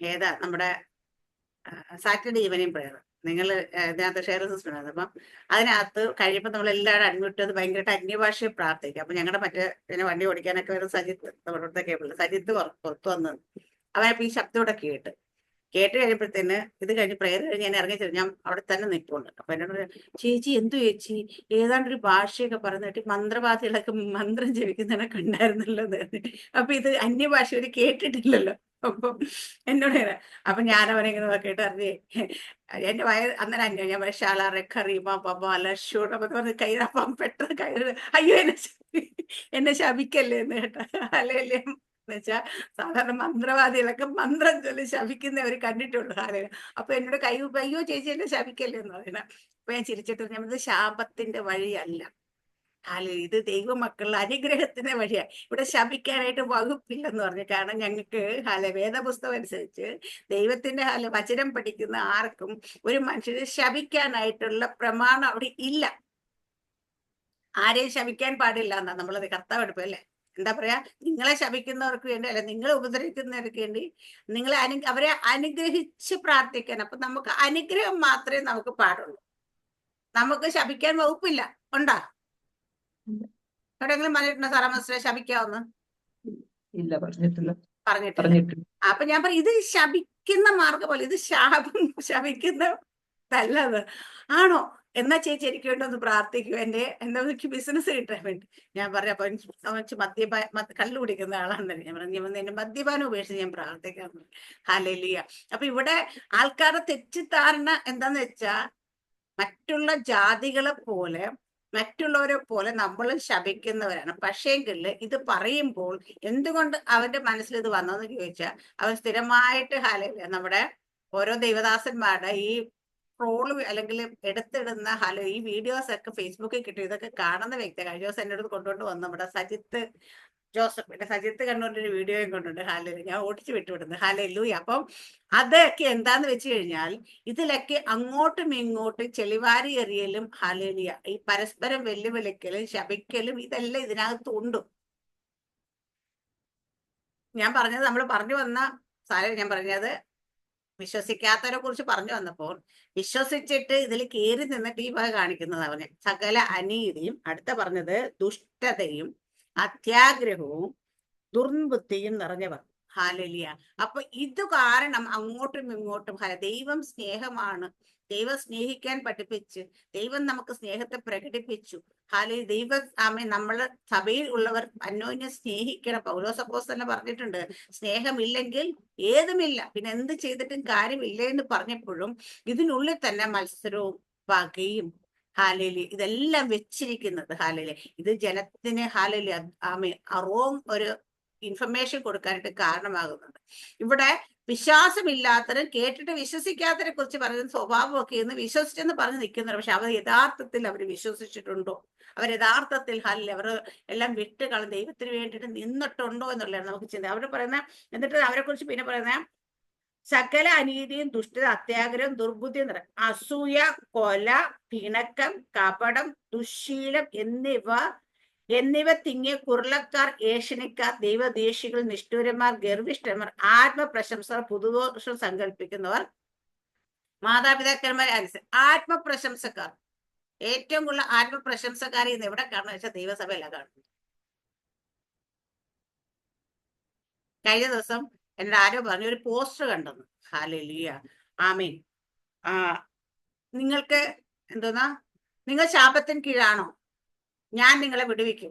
ഏതാ നമ്മുടെ സാറ്റർഡേ ഈവനിങ് പ്രെയർ നിങ്ങൾ ഇതിനകത്ത് ഷെയർ സിസ്റ്റർ ഉണ്ടായിരുന്നു. അപ്പം അതിനകത്ത് കഴിയുമ്പോൾ നമ്മളെല്ലാവരും അഡ്മിറ്റ് ചെയ്ത് ഭയങ്കരമായിട്ട് അന്യഭാഷയെ പ്രാർത്ഥിക്കും. അപ്പൊ ഞങ്ങളുടെ മറ്റേ പിന്നെ വണ്ടി ഓടിക്കാനൊക്കെ വരുന്ന സജിത്ത് നമ്മുടെ ഇവിടുത്തെ കേബിൾ സജിത്ത് പുറത്തു വന്നത് അവനപ്പോ ഈ ശബ്ദത്തോടെ കേട്ട് കഴിയുമ്പോഴത്തേന് ഇത് കഴിഞ്ഞ് പ്രെയർ കഴിഞ്ഞ് ഞാൻ ഇറങ്ങി ഞാൻ അവിടെ തന്നെ നിൽപ്പുണ്ട്. അപ്പൊ എന്നോട് ചേച്ചി എന്തു ചേച്ചി ഏതാണ്ടൊരു ഭാഷയൊക്കെ പറഞ്ഞിട്ട് മന്ത്രവാദികളൊക്കെ മന്ത്രം ജപിക്കുന്നതിനൊക്കെ ഉണ്ടായിരുന്നല്ലോ. അപ്പൊ ഇത് അന്യഭാഷ ഒരു കേട്ടിട്ടില്ലല്ലോ. അപ്പൊ എന്നോട് അപ്പൊ ഞാൻ അവനെ ഇങ്ങനെ നോക്കിയിട്ട് അറിഞ്ഞേ എന്റെ അന്നേരം ഞാൻ ശാല റെക്കറിയുമ്പോ പപ്പ അല്ല ഷൂട്ട് അപ്പൊ പറഞ്ഞ് കൈരാപ്പം പെട്ടെന്ന് അയ്യോ എന്നെ ശപിക്കല്ലേ എന്ന് കേട്ടാ. അല്ലേല്ലേ വെച്ചാ സാധാരണ മന്ത്രവാദികളൊക്കെ മന്ത്രം ചൊല്ലി ശപിക്കുന്നവർ കണ്ടിട്ടുള്ളൂ. അപ്പൊ എന്നോട് അയ്യോ ചേച്ചി എന്നെ ശപിക്കല്ലേ എന്ന് പറയണ. അപ്പൊ ഞാൻ ചിരിച്ചിട്ട് ഞാൻ ശാപത്തിന്റെ വഴിയല്ല, ഇത് ദൈവമക്കളുടെ അനുഗ്രഹത്തിന്റെ വഴിയാണ്. ഇവിടെ ശപിക്കാനായിട്ട് വകുപ്പില്ലെന്ന് പറഞ്ഞു. കാരണം ഞങ്ങൾക്ക് വേദപുസ്തകം അനുസരിച്ച് ദൈവത്തിന്റെ വചനം പഠിക്കുന്ന ആർക്കും ഒരു മനുഷ്യരെ ശപിക്കാനായിട്ടുള്ള പ്രമാണം അവിടെ ഇല്ല. ആരെയും ശപിക്കാൻ പാടില്ല എന്നാ നമ്മളത് കർത്താവ് എടുപ്പല്ലേ. എന്താ പറയാ, നിങ്ങളെ ശപിക്കുന്നവർക്ക് വേണ്ടി അല്ല നിങ്ങളെ ഉപദ്രവിക്കുന്നവർക്ക് വേണ്ടി അവരെ അനുഗ്രഹിച്ച് പ്രാർത്ഥിക്കാൻ. അപ്പൊ നമുക്ക് അനുഗ്രഹം മാത്രമേ നമുക്ക് പാടുള്ളൂ, നമുക്ക് ശപിക്കാൻ വകുപ്പില്ല. ഉണ്ടാ എവിടെയെങ്കിലും പറഞ്ഞിട്ടുണ്ടോ സാറാമസ്റ്ററെ ശപിക്കാവുന്ന? ഇല്ല, പറഞ്ഞിട്ടില്ല. പറഞ്ഞിട്ടില്ല. അപ്പൊ ഞാൻ പറയും ഇത് ശപിക്കുന്ന മാർഗമല്ല, ഇത് ശപിക്കുന്ന നല്ലത് ആണോ എന്നാ ചേച്ചി എനിക്ക് വേണ്ടി ഒന്ന് പ്രാർത്ഥിക്കൂ, എന്താ ബിസിനസ് കിട്ടാൻ വേണ്ടി. ഞാൻ പറഞ്ഞു അപ്പൊ കള്ളു കുടിക്കുന്ന ആളാണ്. ഞാൻ പറഞ്ഞു എന്റെ മദ്യപാനം ഉപേക്ഷിച്ച് ഞാൻ പ്രാർത്ഥിക്കാൻ. ഹല്ലേലൂയ. അപ്പൊ ഇവിടെ ആൾക്കാരുടെ തെറ്റിദ്ധാരണ എന്താന്ന് വെച്ചാ മറ്റുള്ള ജാതികളെ പോലെ മറ്റുള്ളവരെ പോലെ നമ്മളും ശപിക്കുന്നവരാണ്. പക്ഷേങ്കിൽ ഇത് പറയുമ്പോൾ എന്തുകൊണ്ട് അവന്റെ മനസ്സിൽ ഇത് വന്നതെന്ന് ചോദിച്ചാൽ അവൻ സ്ഥിരമായിട്ട് നമ്മുടെ ഓരോ ദൈവദാസന്മാരുടെ ഈ ട്രോള് അല്ലെങ്കിൽ എടുത്തിടുന്ന ഈ വീഡിയോസ് ഒക്കെ ഫേസ്ബുക്കിൽ കിട്ടും. ഇതൊക്കെ കാണുന്ന വ്യക്തി കഴിഞ്ഞ ദിവസം എൻ്റെ അടുത്ത് കൊണ്ടുകൊണ്ട് വന്നു നമ്മുടെ സജിത്ത് ജോസഫ്. സജിത്ത് കണ്ണൂരിന്റെ ഒരു വീഡിയോയും കൊണ്ടുണ്ട്. ഞാൻ ഓടിച്ചു വിട്ടുവിടുന്നു. ഹല്ലേലൂയ. അപ്പം അതൊക്കെ എന്താന്ന് വെച്ച് കഴിഞ്ഞാൽ ഇതിലൊക്കെ അങ്ങോട്ടും ഇങ്ങോട്ടും ചെളിവാരി എറിയലും ഹല്ലേലൂയ ഈ പരസ്പരം വെല്ലുവിളിക്കലും ശപിക്കലും ഇതെല്ലാം ഇതിനകത്ത് ഉണ്ട്. ഞാൻ പറഞ്ഞത് നമ്മൾ പറഞ്ഞു വന്ന സാരം ഞാൻ പറഞ്ഞത് വിശ്വസിക്കാത്തവരെ കുറിച്ച് പറഞ്ഞു വന്നപ്പോൾ വിശ്വസിച്ചിട്ട് ഇതിൽ കയറി നിന്നിട്ട് ഈ വക കാണിക്കുന്നത് അവന് സകല അനീതിയും, അടുത്ത പറഞ്ഞത് ദുഷ്ടതയും അത്യാഗ്രഹവും ദുർബുദ്ധിയും നിറഞ്ഞവർ. ഹാലലിയ. അപ്പൊ ഇത് കാരണം അങ്ങോട്ടും ഇങ്ങോട്ടും ദൈവം സ്നേഹമാണ്, ദൈവം സ്നേഹിക്കാൻ പഠിപ്പിച്ച്, ദൈവം നമുക്ക് സ്നേഹത്തെ പ്രകടിപ്പിച്ചു. ദൈവം നമ്മള് സഭയിൽ ഉള്ളവർ അന്യോന്യം സ്നേഹിക്കണം. പൗലോസ് അപ്പോസ്തലൻ പറഞ്ഞിട്ടുണ്ട്, സ്നേഹമില്ലെങ്കിൽ ഏതുമില്ല, പിന്നെ എന്ത് ചെയ്തിട്ടും കാര്യമില്ല എന്ന് പറഞ്ഞപ്പോഴും ഇതിനുള്ളിൽ തന്നെ മത്സരവും പകയും ഇതെല്ലാം വെച്ചിരിക്കുന്നത്. ഇത് ജനത്തിന് റോങ് ഒരു ഇൻഫർമേഷൻ കൊടുക്കാനായിട്ട് കാരണമാകുന്നുണ്ട്. ഇവിടെ വിശ്വാസമില്ലാത്തവരും കേട്ടിട്ട് വിശ്വസിക്കാത്തവരെ കുറിച്ച് പറയുന്ന സ്വഭാവമൊക്കെ ഇന്ന് വിശ്വസിച്ചെന്ന് പറഞ്ഞ് നിൽക്കുന്നുണ്ട്. പക്ഷെ അവർ യഥാർത്ഥത്തിൽ അവർ വിശ്വസിച്ചിട്ടുണ്ടോ? അവർ യഥാർത്ഥത്തിൽ അവർ എല്ലാം വിട്ട് കളഞ്ഞ് ദൈവത്തിന് വേണ്ടിയിട്ട് നിന്നിട്ടുണ്ടോ എന്നുള്ളതാണ് നമുക്ക് ചിന്ത. അവർ പറയുന്ന, എന്നിട്ട് അവരെ കുറിച്ച് പിന്നെ പറയുന്ന സകല അനീതിയും ദുഷ്ടത അത്യാഗ്രഹം ദുർബുദ്ധിയും അസൂയ കൊല പിണക്കം കപടം ദുശ്ശീലം എന്നിവ തിങ്ങിയ കുരുളക്കാർ ഏഷണിക്കാർ ദൈവദേശികൾ നിഷ്ഠൂരന്മാർ ഗർവിഷ്ഠന്മാർ ആത്മപ്രശംസ പുതുദോഷം സങ്കല്പിക്കുന്നവർ മാതാപിതാക്കന്മാരെ ആത്മപ്രശംസക്കാർ. ഏറ്റവും കൂടുതൽ ആത്മപ്രശംസക്കാരെ ഇന്ന് എവിടെ കാണുന്ന വെച്ചാൽ ദൈവസഭയില കാണുന്നത്. കഴിഞ്ഞ ദിവസം എന്നോട് ആരോ പറഞ്ഞു ഒരു പോസ്റ്റർ കണ്ടെന്ന്. ഹല്ലേലൂയ, ആമേൻ. നിങ്ങൾക്ക് എന്തോന്നാ, നിങ്ങൾ ശാപത്തിന് കീഴാണോ? ഞാൻ നിങ്ങളെ വിടുവിക്കും.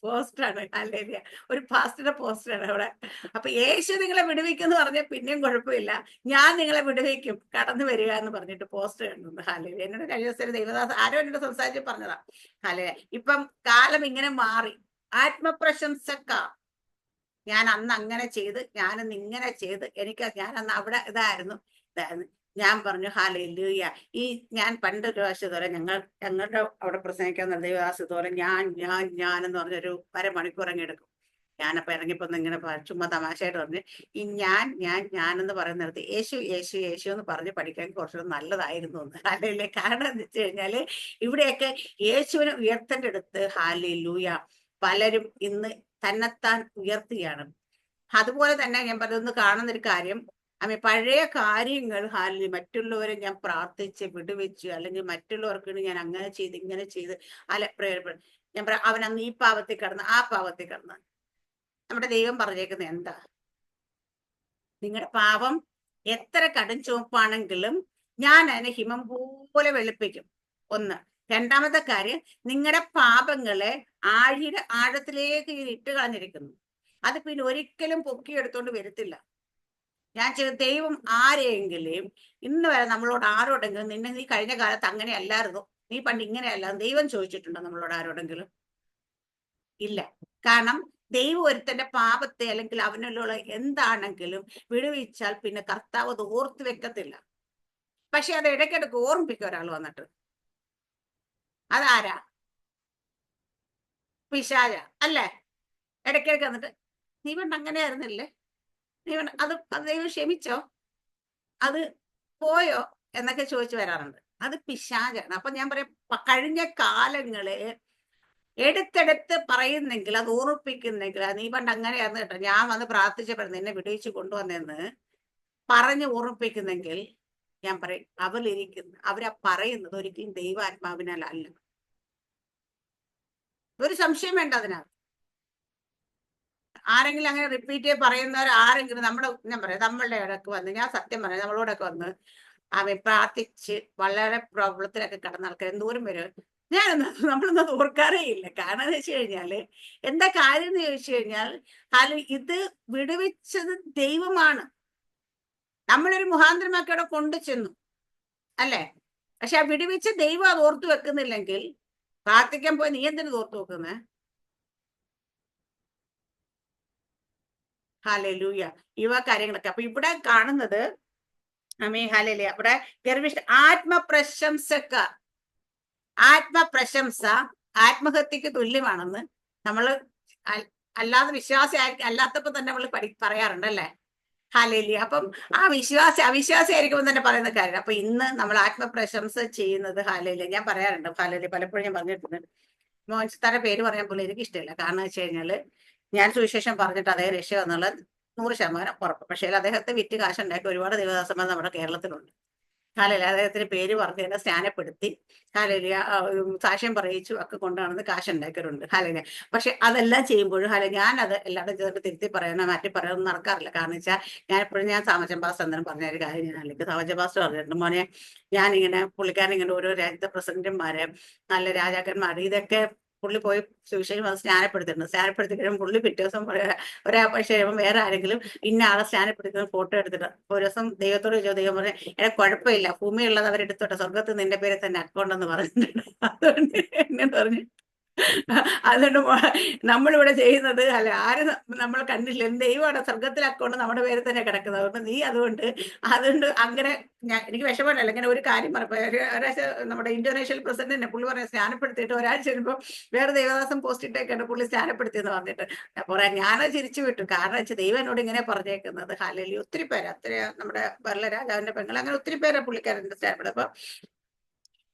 പോസ്റ്ററാണ്. ഹല്ലേലൂയ. ഒരു പാസ്റ്ററുടെ പോസ്റ്ററാണ് അവിടെ. അപ്പൊ യേശു നിങ്ങളെ വിടുവിക്കും പറഞ്ഞാൽ പിന്നെയും കുഴപ്പമില്ല, ഞാൻ നിങ്ങളെ വിടുവിക്കും, കടന്നു വരിക എന്ന് പറഞ്ഞിട്ട് പോസ്റ്റർ കണ്ടു. ഹല്ലേലൂയ. എന്നോട് കഴിഞ്ഞ ദിവസം ദൈവദാസ് ആരോ എന്നോട് സംസാരിച്ച് പറഞ്ഞതാ. ഹല്ലേലൂയ. ഇപ്പം കാലം ഇങ്ങനെ മാറി. ആത്മപ്രശംസക്കാർ, ഞാൻ അന്ന് അങ്ങനെ ചെയ്ത്, ഞാനന്ന് ഇങ്ങനെ ചെയ്ത്, ഞാൻ അന്ന് അവിടെ ഇതായിരുന്നു. ഞാൻ പറഞ്ഞു ഹല്ലേലൂയ. ഞാൻ പണ്ടൊരു പ്രാവശ്യം തോലെ ഞങ്ങളുടെ അവിടെ പ്രസംഗിക്കാൻ ദൈവദാസ് തോലെ ഞാൻ എന്ന് പറഞ്ഞൊരു അരമണിക്കൂർ അങ്ങ് എടുക്കും. ഞാനപ്പോ ഇറങ്ങിപ്പോ ഇങ്ങനെ ചുമ്മാ തമാശയായിട്ട് പറഞ്ഞു, ഈ ഞാനെന്ന് പറയുന്ന നേരത്ത് യേശു എന്ന് പറഞ്ഞ് പഠിക്കാൻ കുറച്ചുകൂടെ നല്ലതായിരുന്നു എന്ന്. ഹല്ലേലൂയ. കാരണം എന്ന് വെച്ച് കഴിഞ്ഞാല് ഇവിടെയൊക്കെ യേശുവിനെ ഉയർത്തേണ്ടടുത്ത് ഹല്ലേലൂയ പലരും ഇന്ന് തന്നെത്താൻ ഉയർത്തുകയാണ്. അതുപോലെ തന്നെ ഞാൻ പറയുന്നത് കാണുന്നൊരു കാര്യം, പഴയ കാര്യങ്ങൾ മറ്റുള്ളവരെ ഞാൻ പ്രാർത്ഥിച്ച് വിടുവെച്ചു, അല്ലെങ്കിൽ മറ്റുള്ളവർക്ക് ഞാൻ അങ്ങനെ ചെയ്ത് ഇങ്ങനെ ചെയ്ത് ഞാൻ പറയാം, അവൻ അന്ന് ഈ പാവത്തിൽ കിടന്ന് ആ പാവത്തിൽ കിടന്ന്. നമ്മുടെ ദൈവം പറഞ്ഞേക്കുന്നത് എന്താ? നിങ്ങളുടെ പാപം എത്ര കടും ചുവപ്പാണെങ്കിലും ഞാൻ അതിനെ ഹിമം പോലെ വെളുപ്പിക്കും. ഒന്ന്. രണ്ടാമത്തെ കാര്യം, നിങ്ങളുടെ പാപങ്ങളെ ആഴിയുടെ ആഴത്തിലേക്ക് ഇട്ട് കളഞ്ഞിരിക്കുന്നു. അത് പിന്നെ ഒരിക്കലും പൊക്കിയെടുത്തോണ്ട് വരത്തില്ല. ഞാൻ ദൈവം ആരെയെങ്കിലും ഇന്ന് വരെ നമ്മളോട് ആരോടെങ്കിലും നീ കഴിഞ്ഞ കാലത്ത് അങ്ങനെ അല്ലായിരുന്നു, നീ പണ്ട് ഇങ്ങനെയല്ലായിരുന്നു ദൈവം ചോദിച്ചിട്ടുണ്ടോ നമ്മളോട് ആരോടെങ്കിലും? ഇല്ല. കാരണം ദൈവം ഒരുത്തന്റെ പാപത്തെ അല്ലെങ്കിൽ അവനുള്ള എന്താണെങ്കിലും വിടുവിച്ചാൽ പിന്നെ കർത്താവ് അത് ഓർത്തു വെക്കത്തില്ല. പക്ഷെ അത് ഇടയ്ക്കിടയ്ക്ക് ഓർമ്മിപ്പിക്കും ഒരാൾ വന്നിട്ട്. അതാരാ? പിശാച അല്ലേ? ഇടയ്ക്കിടയ്ക്ക് വന്നിട്ട് നീ പണ്ട് അങ്ങനെ ആയിരുന്നില്ലേ, അത് ദൈവം ക്ഷമിച്ചോ, അത് പോയോ എന്നൊക്കെ ചോദിച്ചു വരാറുണ്ട്. അത് പിശാചാണ്. അപ്പൊ ഞാൻ പറയാം, കഴിഞ്ഞ കാലങ്ങളെ എടുത്തെടുത്ത് പറയുന്നെങ്കിൽ, അത് ഓർമ്മിപ്പിക്കുന്നെങ്കിൽ, നീ പണ്ട് അങ്ങനെയായിരുന്നു കേട്ടോ, ഞാൻ വന്ന് പ്രാർത്ഥിച്ചപ്പോൾ നിന്നെ വിടുവിച്ച് കൊണ്ടുവന്നെന്ന് പറഞ്ഞ് ഓർമ്മിപ്പിക്കുന്നെങ്കിൽ ഞാൻ പറയും, അവരാ പറയുന്നത് ഒരിക്കലും ദൈവാത്മാവിനാൽ അല്ല. ഒരു സംശയം വേണ്ട അതിനകത്ത്. ആരെങ്കിലും അങ്ങനെ റിപ്പീറ്റ് പറയുന്നവർ ആരെങ്കിലും ഞാൻ പറയാം, നമ്മളുടെ ഇടയ്ക്ക് വന്ന്, ഞാൻ സത്യം പറയാം, നമ്മളോടൊക്കെ വന്ന് പ്രാർത്ഥിച്ച് വളരെ പ്രോബ്ലത്തിലൊക്കെ കടന്ന ആൾക്കാർ എന്തോരം വരും. നമ്മളൊന്നും ഓർക്കാറേ ഇല്ല. കാരണം എന്ന് വെച്ച് കഴിഞ്ഞാല് എന്താ കാര്യം എന്ന് ചോദിച്ചു കഴിഞ്ഞാൽ, ഇത് വിടുവിച്ചത് ദൈവമാണ്. നമ്മളൊരു മുഖാന്തരമാക്കി അവിടെ കൊണ്ടു ചെന്നു അല്ലേ? പക്ഷെ ആ വിടുവിച്ച ദൈവം അത് ഓർത്തു വെക്കുന്നില്ലെങ്കിൽ പ്രാർത്ഥിക്കാൻ പോയി നീ എന്തിനു ഓർത്തു വെക്കുന്നേ? ഹല്ലേലൂയ. ഇവ കാര്യങ്ങളൊക്കെ അപ്പൊ ഇവിടെ കാണുന്നത് ഹല്ലേലൂയ. ഇവിടെ ഗർവിഷ്ഠ ആത്മപ്രശംസക്കാർ. ആത്മപ്രശംസ ആത്മഹത്യക്ക് തുല്യമാണെന്ന് നമ്മള് അല്ലാതെ വിശ്വാസി അല്ലാത്തപ്പോ തന്നെ നമ്മൾ പറയാറുണ്ട് അല്ലേ? ഹല്ലേലൂയ. അപ്പം ആ അവിശ്വാസി ആയിരിക്കുമ്പോൾ തന്നെ പറയുന്ന കാര്യം. അപ്പൊ ഇന്ന് നമ്മൾ ആത്മപ്രശംസ ചെയ്യുന്നത് ഹല്ലേലൂയ. ഞാൻ പറയാറുണ്ട് ഹല്ലേലൂയ, പലപ്പോഴും ഞാൻ പറഞ്ഞിട്ടുണ്ട്. മോൻസിത്താരുടെ പേര് പറയാൻ പോലും എനിക്ക് ഇഷ്ടമില്ല. കാരണം വെച്ച് കഴിഞ്ഞാല് ഞാൻ സുവിശേഷം പറഞ്ഞിട്ട് അതേ രക്ഷ എന്നുള്ള 100% ഉറപ്പ്. പക്ഷേ അദ്ദേഹത്തെ വിറ്റ് കാശുണ്ടാക്കി ഒരുപാട് ദേവദാസന്മാർ നമ്മുടെ കേരളത്തിലുണ്ട്. ഹാലലുയ. അദ്ദേഹത്തിന് പേര് പറഞ്ഞ് തന്നെ സ്നാനപ്പെടുത്തി ഹാലലുയ സാക്ഷ്യം പറയിച്ചു ഒക്കെ കൊണ്ടുവന്ന് കാശുണ്ടാക്കിയവരുണ്ട്. ഹാലലുയ. പക്ഷെ അതെല്ലാം ചെയ്യുമ്പോഴും ഞാനത് എല്ലാവരും ചേർത്ത് തിരുത്തി പറയണോ മാറ്റി പറയണമെന്ന് നടക്കാറില്ല. കാരണം വെച്ചാൽ ഞാൻ സാമജൻ പാസ്റ്റർ അന്നേരം പറഞ്ഞ ഒരു കാര്യം ഞാൻ അല്ലെങ്കിൽ സാമജൻ പാസ്റ്റർ പറഞ്ഞിട്ടുണ്ട്, മോനെ ഞാനിങ്ങനെ പുള്ളിക്കാരൻ ഇങ്ങനെ ഓരോ രാജ്യത്തെ പ്രസിഡന്റുമാരെ നല്ല രാജാക്കന്മാർ ഇതൊക്കെ പുള്ളി പോയി സുവിശേഷം അത് സ്നാനപ്പെടുത്തിയിട്ടുണ്ട്. സ്നാനപ്പെടുത്തി കഴിയുമ്പോൾ പുള്ളി പിറ്റേ ദിവസം ഒരാഴ്ച കഴിയുമ്പോൾ വേറെ ആരെങ്കിലും ഇന്ന ആളെ സ്നാനപ്പെടുത്തുന്ന ഫോട്ടോ എടുത്തിട്ട് ഒരു ദിവസം ദൈവത്തോട് ചോദിച്ചു. ദൈവം പറഞ്ഞു, എടാ കുഴപ്പമില്ല, ഭൂമിയുള്ളത് അവരെടുത്തോട്ടെ, സ്വർഗത്ത് നിന്റെ പേരെ തന്നെ അക്കൗണ്ട് എന്ന് പറഞ്ഞിട്ടുണ്ട്. അതുകൊണ്ട് എങ്ങനെ പറഞ്ഞു, അതുകൊണ്ട് നമ്മളിവിടെ ചെയ്യുന്നത് ആരും നമ്മൾ കണ്ടില്ല, ദൈവമാണ് സ്വർഗത്തിലെ അക്കൗണ്ട് നമ്മുടെ പേര് തന്നെ കിടക്കുന്നത്. അതുകൊണ്ട് നീ അതുകൊണ്ട് അങ്ങനെ എനിക്ക് വിഷമമല്ല. ഇങ്ങനെ ഒരു കാര്യം ഒരാഴ്ച നമ്മുടെ ഇന്തോനേഷ്യൻ പ്രസിഡന്റ് പുള്ളി പറഞ്ഞ സ്നാനപ്പെടുത്തിയിട്ട് ഒരാഴ്ച വരുമ്പോൾ വേറെ ദേവദാസം പോസ്റ്റ് ഇട്ടേക്കാണ് പുള്ളി സ്നാനപ്പെടുത്തിയെന്ന് പറഞ്ഞിട്ട് പറയാം. ഞാനത് ചിരിച്ചു വിട്ടു. കാരണം വെച്ചാൽ ദൈവം എന്നോട് ഇങ്ങനെ പറഞ്ഞേക്കുന്നത്. ഹാലലി ഒത്തിരി പേര് അത്ര നമ്മുടെ വരല രാജാവിന്റെ പെങ്ങൾ അങ്ങനെ ഒത്തിരി പേരെ പുള്ളിക്കാരുണ്ട് സ്നാനപ്പെടും. അപ്പൊ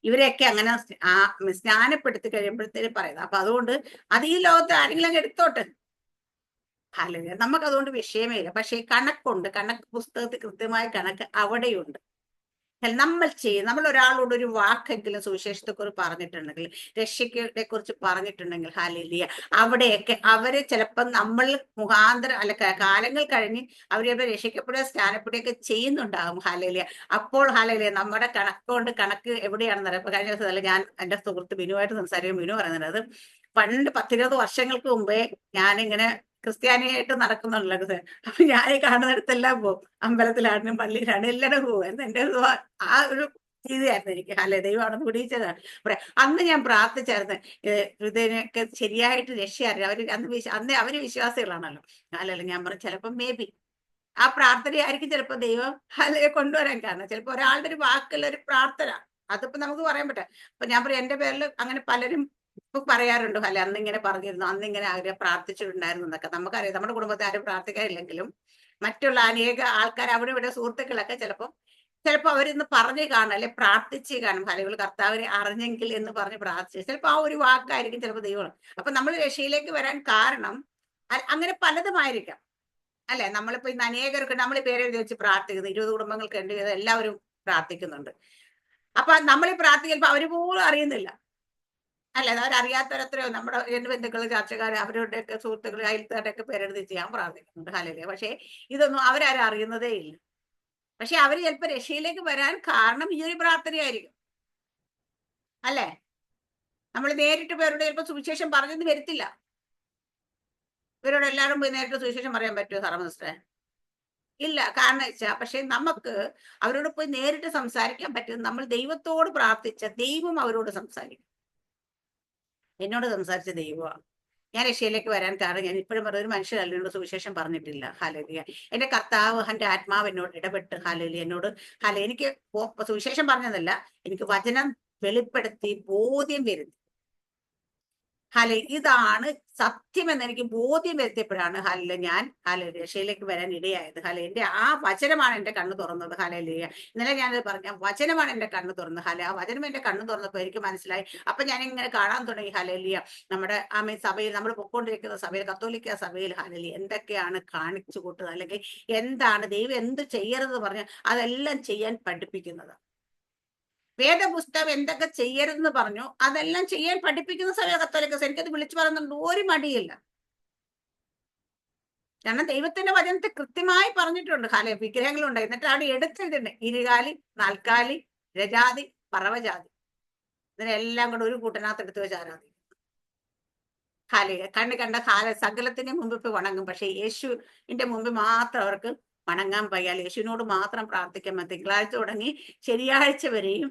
ഇവരെയൊക്കെ അങ്ങനെ സ്നാനപ്പെടുത്തി കഴിയുമ്പോഴത്തേക്ക് പറയുന്നത്. അപ്പൊ അതുകൊണ്ട് അത് ഈ ലോകത്ത് ആരെങ്കിലും അങ്ങ് എടുത്തോട്ടെ. ഹാലലൂയ. നമുക്ക് അതുകൊണ്ട് വിഷയമേ ഇല്ല. പക്ഷേ കണക്കുണ്ട്, കണക്ക് പുസ്തകത്തിൽ കൃത്യമായ കണക്ക് അവിടെയുണ്ട്. നമ്മൾ ഒരാളോട് ഒരു വാക്കെങ്കിലും സുവിശേഷത്തെക്കുറിച്ച് പറഞ്ഞിട്ടുണ്ടെങ്കിൽ, രക്ഷയെ കുറിച്ച് പറഞ്ഞിട്ടുണ്ടെങ്കിൽ ഹാലലൂയ, അവിടെയൊക്കെ അവര് ചിലപ്പോൾ നമ്മൾ മുഖാന്തരം അല്ല കാലങ്ങൾ കഴിഞ്ഞ് അവരെ രക്ഷിക്കപ്പെടുക സ്നാനപ്പെടുകയൊക്കെ ചെയ്യുന്നുണ്ടാകും. ഹാലലൂയ. അപ്പോൾ ഹാലലൂയ നമ്മുടെ കണക്ക് എവിടെയാണെന്ന് അറിയാം. കഴിഞ്ഞ ദിവസം ഞാൻ എൻ്റെ സുഹൃത്ത് ബിനുവായിട്ട് സംസാരിക്കും. ബിനു പറയുന്നത് അത് പണ്ട് 10-20 വർഷങ്ങൾക്ക് മുമ്പേ ഞാനിങ്ങനെ ക്രിസ്ത്യാനിയായിട്ട് നടക്കുന്നുള്ളത്. അപ്പൊ ഞാൻ കാണുന്നിടത്തെല്ലാം പോകും. അമ്പലത്തിലാണെങ്കിലും പള്ളിയിലാണെങ്കിലും എല്ലാവരും പോകും. എന്റെ ആ ഒരു രീതിയായിരുന്നു എനിക്ക്. അല്ലെ ദൈവമാണെന്ന് പിടിച്ചതാണ് പറയാം. അന്ന് ഞാൻ പ്രാർത്ഥിച്ചായിരുന്നു ഇതിനൊക്കെ ശരിയായിട്ട് രക്ഷ അറിയാം. അന്ന് അവര് വിശ്വാസികളാണല്ലോ. അല്ലല്ലോ ഞാൻ പറഞ്ഞു ചിലപ്പോൾ മേ ബി ആ പ്രാർത്ഥനയായിരിക്കും ചിലപ്പോൾ ദൈവം അല്ലെ കൊണ്ടുവരാൻ കാരണം. ചിലപ്പോൾ ഒരാളുടെ ഒരു വാക്കുള്ള ഒരു പ്രാർത്ഥന അതിപ്പോ നമുക്ക് പറയാൻ പറ്റാം. അപ്പൊ ഞാൻ പറയും എന്റെ പേരിൽ അങ്ങനെ പലരും ഇപ്പൊ പറയാറുണ്ട്, അല്ലെ അന്നിങ്ങനെ പറഞ്ഞിരുന്നു, അന്നിങ്ങനെ അവരെ പ്രാർത്ഥിച്ചിട്ടുണ്ടായിരുന്നു എന്നൊക്കെ. നമുക്കറിയാം നമ്മുടെ കുടുംബത്തിൽ ആരും പ്രാർത്ഥിക്കാറില്ലെങ്കിലും മറ്റുള്ള അനേക ആൾക്കാർ അവിടെ ഇവിടെ സുഹൃത്തുക്കളൊക്കെ ചിലപ്പോ അവരിന്ന് പറഞ്ഞു കാണും, അല്ലെ പ്രാർത്ഥിച്ച് കാണും. അല്ലെങ്കിൽ കർത്താവിനെ അറിഞ്ഞെങ്കിൽ എന്ന് പറഞ്ഞ് പ്രാർത്ഥിച്ചു ചിലപ്പോ ആ ഒരു വാക്കായിരിക്കും ചിലപ്പോൾ ദൈവം. അപ്പൊ നമ്മൾ രക്ഷയിലേക്ക് വരാൻ കാരണം അങ്ങനെ പലതുമായിരിക്കാം. അല്ലെ നമ്മളിപ്പോ ഇന്ന് അനേകർക്ക് നമ്മൾ പേരെ വെച്ച് പ്രാർത്ഥിക്കുന്നു. 20 കുടുംബങ്ങൾക്ക് ഉണ്ട്, എല്ലാവരും പ്രാർത്ഥിക്കുന്നുണ്ട്. അപ്പൊ നമ്മൾ പ്രാർത്ഥിക്കുമ്പോ അവര് പോലും അറിയുന്നില്ല. അല്ല അവരറിയാത്തവരെത്രയോ നമ്മുടെ എന്റെ ബന്ധുക്കൾ ചർച്ചക്കാർ അവരുടെയൊക്കെ സുഹൃത്തുക്കൾ അയൽക്കാരുടെയൊക്കെ പേരെടുത്ത് ചെയ്യാൻ പ്രാർത്ഥിക്കുന്നുണ്ട്. ഹാലലൂയ. പക്ഷെ ഇതൊന്നും അവരാരും അറിയുന്നതേ ഇല്ല. പക്ഷെ അവര് ചിലപ്പോ രക്ഷയിലേക്ക് വരാൻ കാരണം ഈ ഒരു പ്രാർത്ഥനയായിരിക്കും. അല്ലേ? നമ്മൾ നേരിട്ട് പേരോട് ചിലപ്പോൾ സുവിശേഷം പറഞ്ഞെന്ന് വരത്തില്ല. ഇവരോട് എല്ലാവരും പോയി നേരിട്ട് സുവിശേഷം പറയാൻ പറ്റുമോ സാറേ? ഇല്ല. കാരണം വെച്ചാൽ പക്ഷെ നമുക്ക് അവരോട് പോയി നേരിട്ട് സംസാരിക്കാൻ പറ്റും. നമ്മൾ ദൈവത്തോട് പ്രാർത്ഥിച്ച ദൈവം അവരോട് സംസാരിക്കും. എന്നോട് സംസാരിച്ച ദൈവമാണ്. ഞാൻ രക്ഷയിലേക്ക് വരാൻ കാരണം ഞാൻ ഇപ്പോഴും പറഞ്ഞ ഒരു മനുഷ്യരല്ല എന്നോട് സുവിശേഷം പറഞ്ഞിട്ടില്ല. ഹാലലൂയ. എന്റെ കർത്താവ് എന്റെ ആത്മാവ് എന്നോട് ഇടപെട്ട് ഹാലലൂയ എന്നോട് എനിക്ക് സുവിശേഷം പറഞ്ഞതല്ല, എനിക്ക് വചനം വെളിപ്പെടുത്തി ബോധ്യം വരുത്തി. ഇതാണ് സത്യമെന്ന് എനിക്ക് ബോധ്യം വരുത്തിയപ്പോഴാണ് ഞാൻ രക്ഷയിലേക്ക് വരാൻ ഇടയായത്. എന്റെ ആ വചനമാണ് എന്റെ കണ്ണ് തുറന്നത്. ഇന്നലെ ഞാനത് പറഞ്ഞ വചനമാണ് എന്റെ കണ്ണ് തുറന്നത്. ആ വചനം എന്റെ കണ്ണ് തുറന്നപ്പോൾ എനിക്ക് മനസ്സിലായി. അപ്പൊ ഞാൻ ഇങ്ങനെ കാണാൻ തുടങ്ങി. നമ്മുടെ സഭയിൽ നമ്മൾ പൊക്കോണ്ടിരിക്കുന്ന സഭയിൽ കത്തോലിക്ക സഭയിൽ എന്തൊക്കെയാണ് കാണിച്ചു കൂട്ടുന്നത്, അല്ലെങ്കിൽ എന്താണ് ദൈവം എന്ത് ചെയ്യരുതെന്ന് പറഞ്ഞ് അതെല്ലാം ചെയ്യാൻ പഠിപ്പിക്കുന്നത്. വേദപുസ്തകം എന്തൊക്കെ ചെയ്യരുതെന്ന് പറഞ്ഞു അതെല്ലാം ചെയ്യാൻ പഠിപ്പിക്കുന്ന സഭ കത്തോലിക്ക സഭ. എനിക്കത് വിളിച്ചു പറയുന്നുണ്ട്, ഒരു മടിയില്ല. കാരണം ദൈവത്തിന്റെ വചനത്തെ കൃത്യമായി പറഞ്ഞിട്ടുണ്ട്. വിഗ്രഹങ്ങളുണ്ട്. എന്നിട്ട് അവിടെ എടുത്തിട്ടുണ്ട് ഇരുകാലി, നാൽക്കാലി, രജാതി, പറവജാതി, ഇതിനെല്ലാം കൂടെ ഒരു കൂട്ടനകത്ത് എടുത്തു വെച്ച് ആരാധിക്കും. കണ്ണ് കണ്ട സകലത്തിന്റെ മുമ്പിൽ പോയി വണങ്ങും. പക്ഷെ യേശുവിന്റെ മുമ്പിൽ മാത്രം അവർക്ക് വണങ്ങാൻ വയ്യാൽ. യേശുവിനോട് മാത്രം പ്രാർത്ഥിക്കാൻ പറ്റും. തിങ്കളാഴ്ച തുടങ്ങി ശനിയാഴ്ച വരെയും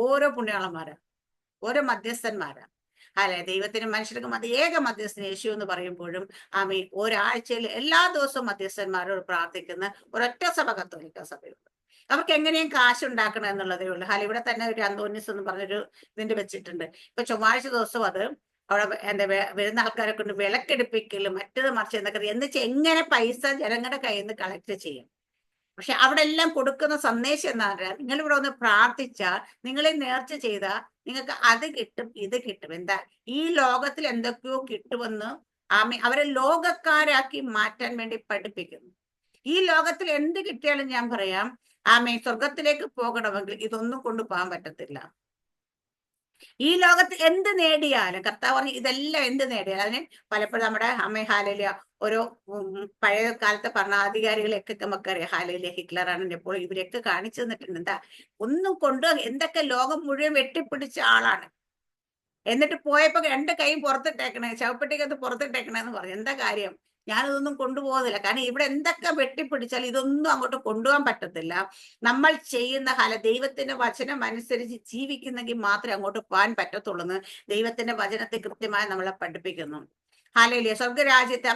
ഓരോ പുണ്യാളന്മാരാ, ഓരോ മധ്യസ്ഥന്മാരാ. ദൈവത്തിനും മനുഷ്യർക്കും അത് ഏക മധ്യസ്ഥൻ യേശു എന്ന് പറയുമ്പോഴും ഒരാഴ്ചയിൽ എല്ലാ ദിവസവും മധ്യസ്ഥന്മാരോട് പ്രാർത്ഥിക്കുന്ന ഒരൊറ്റ സഭ കത്തോലിക്ക സഭയുണ്ട്. അവർക്ക് എങ്ങനെയും കാശുണ്ടാക്കണം എന്നുള്ളതേ ഉള്ളൂ. ഇവിടെ തന്നെ ഒരു അന്തോന്യസ് എന്ന് പറഞ്ഞൊരു ഇതിന്റെ വെച്ചിട്ടുണ്ട്. ഇപ്പൊ ചൊവ്വാഴ്ച ദിവസം അത് അവിടെ വരുന്ന ആൾക്കാരെ കൊണ്ട് വിളക്കെടുപ്പിക്കലും മറ്റത് മറിച്ച് എന്നൊക്കെ വെച്ചാൽ എങ്ങനെ പൈസ ജനങ്ങളുടെ കയ്യിൽ നിന്ന് കളക്ട് ചെയ്യും. പക്ഷെ അവിടെ എല്ലാം കൊടുക്കുന്ന സന്ദേശം എന്താ പറയുക, നിങ്ങൾ ഇവിടെ ഒന്ന് പ്രാർത്ഥിച്ചാൽ, നിങ്ങളെ നേർച്ച ചെയ്താൽ നിങ്ങൾക്ക് അത് കിട്ടും ഇത് കിട്ടും. എന്താ ഈ ലോകത്തിൽ എന്തൊക്കെയോ കിട്ടുമെന്ന് അവരെ ലോകക്കാരാക്കി മാറ്റാൻ വേണ്ടി പഠിപ്പിക്കുന്നു. ഈ ലോകത്തിൽ എന്ത് കിട്ടിയാലും ഞാൻ പറയാം, സ്വർഗത്തിലേക്ക് പോകണമെങ്കിൽ ഇതൊന്നും കൊണ്ടുപോകാൻ പറ്റത്തില്ല. ഈ ലോകത്ത് എന്ത് നേടിയാലും കർത്താവ് പറഞ്ഞു ഇതെല്ലാം എന്ത് നേടിയാലും അതിന് പലപ്പോഴും നമ്മുടെ ഹാലേലിയ ഓരോ പഴയ കാലത്തെ ഭരണാധികാരികളെയൊക്കെ നമുക്കറിയാം. ഹാലേലിയ, ഹിറ്റ്ലറാണ്, നെപ്പോളിയൻ, ഇവരെയൊക്കെ കാണിച്ചു തന്നിട്ടുണ്ട്. എന്താ ഒന്നും കൊണ്ട് എന്തൊക്കെ ലോകം മുഴുവൻ വെട്ടിപ്പിടിച്ച ആളാണ്. എന്നിട്ട് പോയപ്പോ 2 കൈയും പുറത്തിട്ടേക്കണേ, ശവപ്പെട്ടിക്കകത്ത് പുറത്തിട്ടേക്കണേന്ന് പറഞ്ഞു. എന്താ കാര്യം? ഞാനിതൊന്നും കൊണ്ടുപോകുന്നില്ല. കാരണം ഇവിടെ എന്തൊക്കെ വെട്ടിപ്പിടിച്ചാൽ ഇതൊന്നും അങ്ങോട്ട് കൊണ്ടുപോകാൻ പറ്റത്തില്ല. നമ്മൾ ചെയ്യുന്ന ദൈവത്തിന്റെ വചനം അനുസരിച്ച് ജീവിക്കുന്നെങ്കിൽ മാത്രമേ അങ്ങോട്ട് പോകാൻ പറ്റത്തുള്ളൂ. ദൈവത്തിന്റെ വചനത്തെ കൃത്യമായി നമ്മളെ പഠിപ്പിക്കുന്നു. ഹാലേലിയ, സ്വർഗരാജ്യത്തെ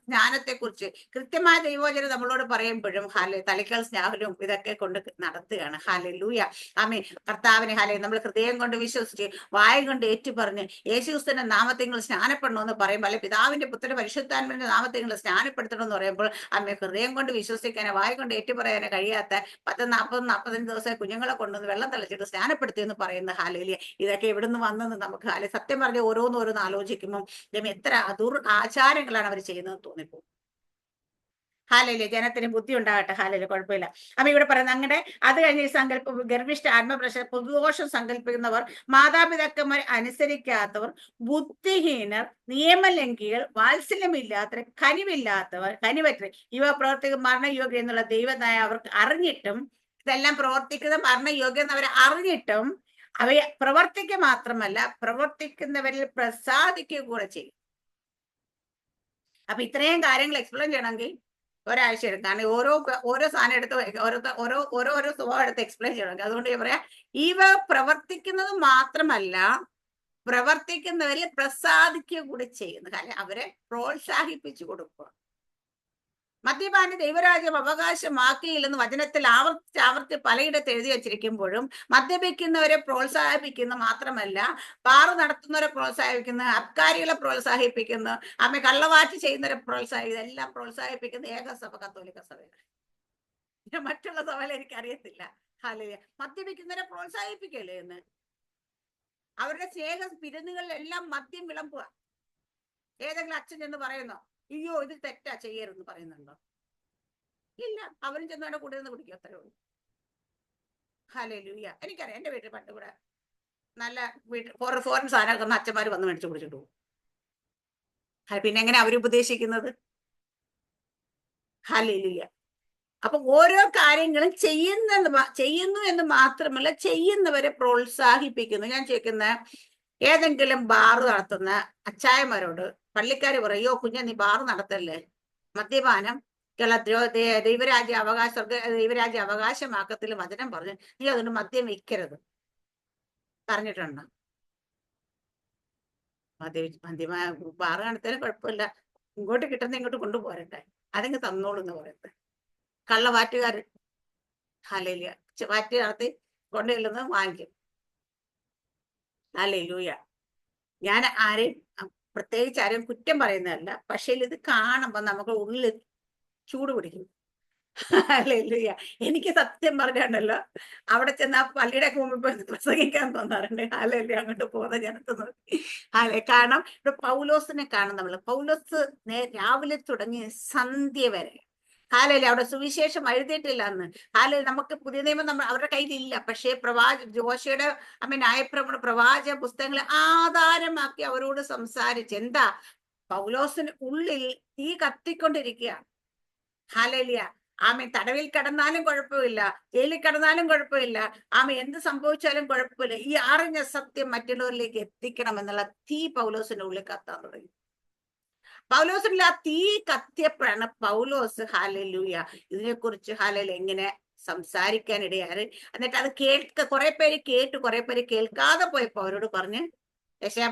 ജ്ഞാനത്തെ കുറിച്ച് കൃത്യമായ ദൈവവചനം നമ്മളോട് പറയുമ്പോഴും തളിക്കൽ സ്നാഹലും ഇതൊക്കെ കൊണ്ട് നടത്തുകയാണ്. ഹാലേലൂയ, ആമേൻ. കർത്താവിനെ നമ്മൾ ഹൃദയം കൊണ്ട് വിശ്വസിച്ച് വായ കൊണ്ട് ഏറ്റുപറഞ്ഞ് യേശുക്രിസ്തുവിന്റെ നാമത്തിൽ നിങ്ങൾ സ്നാനപ്പെടണമെന്ന് പറയുമ്പോൾ, അല്ലെ പിതാവിന്റെ പുത്രന്റെ പരിശുദ്ധാത്മാവിന്റെ നാമത്തിൽ നിങ്ങൾ സ്നാനപ്പെടുത്തണം എന്ന് പറയുമ്പോൾ, ഹൃദയം കൊണ്ട് വിശ്വസിക്കാനോ വായ കൊണ്ട് ഏറ്റുപറയാനോ കഴിയാത്ത 10, 40, 45 ദിവസം കുഞ്ഞുങ്ങളെ കൊണ്ടുവന്ന് വെള്ളം തളിച്ചിട്ട് സ്നാനപ്പെടുത്തി എന്ന് പറയുന്ന ഹാലേലിയ, ഇതൊക്കെ എവിടുന്ന് വന്നെന്ന് നമുക്ക് സത്യം പറഞ്ഞ് ഓരോന്ന് ആലോചിക്കുമ്പോൾ എത്ര ആചാരങ്ങളാണ് അവർ ചെയ്യുന്നത് തോന്നിപ്പോ. ഹാലേലിയ, ജനത്തിന് ബുദ്ധി ഉണ്ടാകട്ടെ. ഹാലേലിയ, കുഴപ്പമില്ല. അപ്പൊ ഇവിടെ പറയുന്നത് അങ്ങനെ അത് കഴിഞ്ഞ് സങ്കല്പ ഗർഭിഷ്ഠ ആത്മപ്രശ്ന പൊതുദോഷം സങ്കല്പിക്കുന്നവർ, മാതാപിതാക്കന്മാരെ അനുസരിക്കാത്തവർ, ബുദ്ധിഹീനർ, നിയമലംഘികൾ, വാത്സല്യമില്ലാത്തവർ, കനിവറ്റർ, ഇവ പ്രവർത്തിക്കുന്ന മരണയോഗ്യം എന്നുള്ള ദൈവനായ അവർക്ക് അറിഞ്ഞിട്ടും, ഇതെല്ലാം പ്രവർത്തിക്കുന്ന മരണയോഗ്യം അവർ അറിഞ്ഞിട്ടും അവയെ പ്രവർത്തിക്കുക മാത്രമല്ല പ്രവർത്തിക്കുന്നവരിൽ പ്രസാദിക്കുക കൂടെ ചെയ്യും. അപ്പൊ ഇത്രയും കാര്യങ്ങൾ എക്സ്പ്ലെയിൻ ചെയ്യണമെങ്കിൽ ഒരാഴ്ച എടുക്കും. കാരണം ഓരോ സാധനം എടുത്ത് ഓരോ സ്വഭാവം എടുത്ത് എക്സ്പ്ലെയിൻ ചെയ്യണമെങ്കിൽ. അതുകൊണ്ട് ഞാൻ പറയാം, ഇവ പ്രവർത്തിക്കുന്നത് മാത്രമല്ല പ്രവർത്തിക്കുന്നവരിൽ പ്രസാദിക്കുക കൂടി ചെയ്യുന്നു. കാരണം അവരെ പ്രോത്സാഹിപ്പിച്ചു കൊടുക്കുക. മദ്യപാന ദൈവരാജ്യം അവകാശമാക്കിയില്ലെന്ന് വചനത്തിൽ ആവർത്തിച്ച് പലയിടത്ത് എഴുതി വച്ചിരിക്കുമ്പോഴും മദ്യപിക്കുന്നവരെ പ്രോത്സാഹിപ്പിക്കുന്ന മാത്രമല്ല ബാറ് നടത്തുന്നവരെ പ്രോത്സാഹിപ്പിക്കുന്ന, അബ്കാരികളെ പ്രോത്സാഹിപ്പിക്കുന്ന, കള്ളവാറ്റ് ചെയ്യുന്നവരെ ഇതെല്ലാം പ്രോത്സാഹിപ്പിക്കുന്ന ഏകസഭ കത്തോലിക്ക സഭയാണ്. മറ്റുള്ള സഭയിൽ എനിക്കറിയത്തില്ല. ഹാലേലൂയ, മദ്യപിക്കുന്നവരെ പ്രോത്സാഹിപ്പിക്കല്ലേ എന്ന്. അവരുടെ സ്നേഹ വിരുന്നുകളിലെല്ലാം മദ്യം വിളമ്പുക. ഏതെങ്കിലും അച്ഛൻ ചെന്ന് പറയുന്നോ അയ്യോ ഇത് തെറ്റാ ചെയ്യരുതെന്ന് പറയുന്നുണ്ടോ? ഇല്ല, അവരും ചെന്നവരുടെ കൂടെ നിന്ന് കുടിക്കും, അത്രേ ഉള്ളൂ. ഹല്ലേലൂയ. എനിക്കറിയാം, എന്റെ വീട്ടിൽ പണ്ട് കൂടെ നല്ല ഫോറിൻ സാധനമൊക്കെ അച്ഛന്മാര് വന്ന് മേടിച്ചു കുടിച്ചിട്ട് പോകും. പിന്നെ എങ്ങനെ അവരുപദേശിക്കുന്നത്? ഹല്ലേലൂയ. അപ്പൊ ഓരോ കാര്യങ്ങളും ചെയ്യുന്നു എന്ന് മാത്രമല്ല ചെയ്യുന്നവരെ പ്രോത്സാഹിപ്പിക്കുന്നു. ഞാൻ ചോദിക്കുന്ന ഏതെങ്കിലും ബാറ് നടത്തുന്ന അച്ചായന്മാരോട് പള്ളിക്കാര് പറയോ കുഞ്ഞ നീ ബാറ് നടത്തല്ലേ, മദ്യപാനം ദൈവരാജ്യ അവകാശമാക്കത്തിൽ വചനം പറഞ്ഞു നീ അതുകൊണ്ട് മദ്യം വിൽക്കരുത് പറഞ്ഞിട്ടുണ്ടോ? ബാറ് നടത്താനും കുഴപ്പമില്ല, ഇങ്ങോട്ട് കിട്ടുന്ന ഇങ്ങോട്ട് കൊണ്ടുപോരട്ടെ, അതെങ്കിൽ തന്നോളൂ എന്ന് പറയുന്നത്. കള്ളവാറ്റുകാരൻ ഹല്ലേലൂയ, വാറ്റ് നടത്തി കൊണ്ടുചെല്ലുന്നത് വാങ്ങിക്കും. ഹല്ലേലൂയ. ഞാൻ പ്രത്യേകിച്ച് ആരെയും കുറ്റം പറയുന്നതല്ല, പക്ഷേ ഇത് കാണുമ്പോൾ നമുക്ക് ഉള്ളിൽ ചൂട് പിടിക്കും. ഹല്ലേലൂയ. എനിക്ക് സത്യം പറഞ്ഞാണല്ലോ അവിടെ ചെന്ന് ആ പള്ളിയുടെ മുമ്പ് പ്രസംഗിക്കാൻ തോന്നാറുണ്ട്. ഹല്ലേലൂയ, അങ്ങോട്ട് പോകുന്ന ജനത്തെ നോക്കി. കാരണം ഇവിടെ പൗലോസിനെ കാണും നമ്മൾ. പൗലോസ് രാവിലെ തുടങ്ങി സന്ധ്യ വരെ ഹാലേലൂയ, അവിടെ സുവിശേഷം എഴുതിയിട്ടില്ല അന്ന്. ഹാലേലൂയ, നമുക്ക് പുതിയ നിയമം അവരുടെ കയ്യിലില്ല. പക്ഷേ ജോശയുടെ പ്രവാചക പുസ്തകങ്ങളെ ആധാരമാക്കി അവരോട് സംസാരിച്ച് എന്താ പൗലോസിന് ഉള്ളിൽ തീ കത്തിക്കൊണ്ടിരിക്കുകയാണ്. ഹാലേലൂയ. തടവിൽ കിടന്നാലും കുഴപ്പമില്ല, ജയിലിൽ കിടന്നാലും കുഴപ്പമില്ല, എന്ത് സംഭവിച്ചാലും കുഴപ്പമില്ല, ഈ അറിഞ്ഞ സത്യം മറ്റുള്ളവരിലേക്ക് എത്തിക്കണം എന്നുള്ള തീ പൗലോസിന്റെ ഉള്ളിൽ കത്താൻ തുടങ്ങി. പൗലോസിന്റെ ആ തീ കത്തിയപ്പോഴാണ് പൗലോസ് ഹല്ലേലൂയ ഇതിനെക്കുറിച്ച് ഹല്ലേലൂയ എങ്ങനെ സംസാരിക്കാൻ ഇടയാറ്. എന്നിട്ട് അത് കുറെ പേര് കേട്ടു, കുറെ പേര് കേൾക്കാതെ പോയപ്പോ അവരോട് പറഞ്ഞ് യെശയ്യാ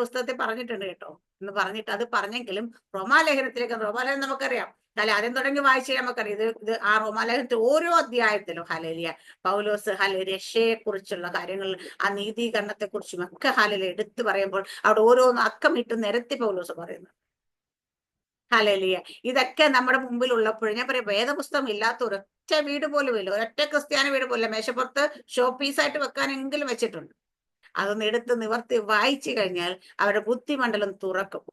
പുസ്തകത്തിൽ പറഞ്ഞിട്ടുണ്ട് കേട്ടോ എന്ന് പറഞ്ഞിട്ട് അത് പറഞ്ഞെങ്കിലും റോമാലേഖനം നമുക്കറിയാം. ആദ്യം തുടങ്ങി വായിച്ചാൽ നമുക്കറിയാം. ഇത് ആ റോമാലേഖനത്തിൽ ഓരോ അധ്യായത്തിലും ഹല്ലേലൂയ പൗലോസ് രക്ഷയെ കുറിച്ചുള്ള കാര്യങ്ങൾ, ആ നീതീകരണത്തെ കുറിച്ചും ഒക്കെ ഹല്ലേലൂയ എടുത്തു പറയുമ്പോൾ അവിടെ ഓരോന്ന് അക്കമിട്ട് നിരത്തി പൗലോസ് പറയുന്നു. ഹല്ലേലൂയ. ഇതൊക്കെ നമ്മുടെ മുമ്പിൽ ഉള്ളപ്പോഴും ഞാൻ പറയാം, വേദപുസ്തകം ഇല്ലാത്ത ഒരൊറ്റ വീട് പോലും ഇല്ല, ഒരൊറ്റ ക്രിസ്ത്യാനി വീട് പോലും മേശപ്പുറത്ത് ഷോ പീസായിട്ട് വെക്കാനെങ്കിലും വെച്ചിട്ടുണ്ട്. അതൊന്ന് എടുത്ത് നിവർത്തി വായിച്ചു കഴിഞ്ഞാൽ അവരുടെ ബുദ്ധിമണ്ഡലം തുറക്കും.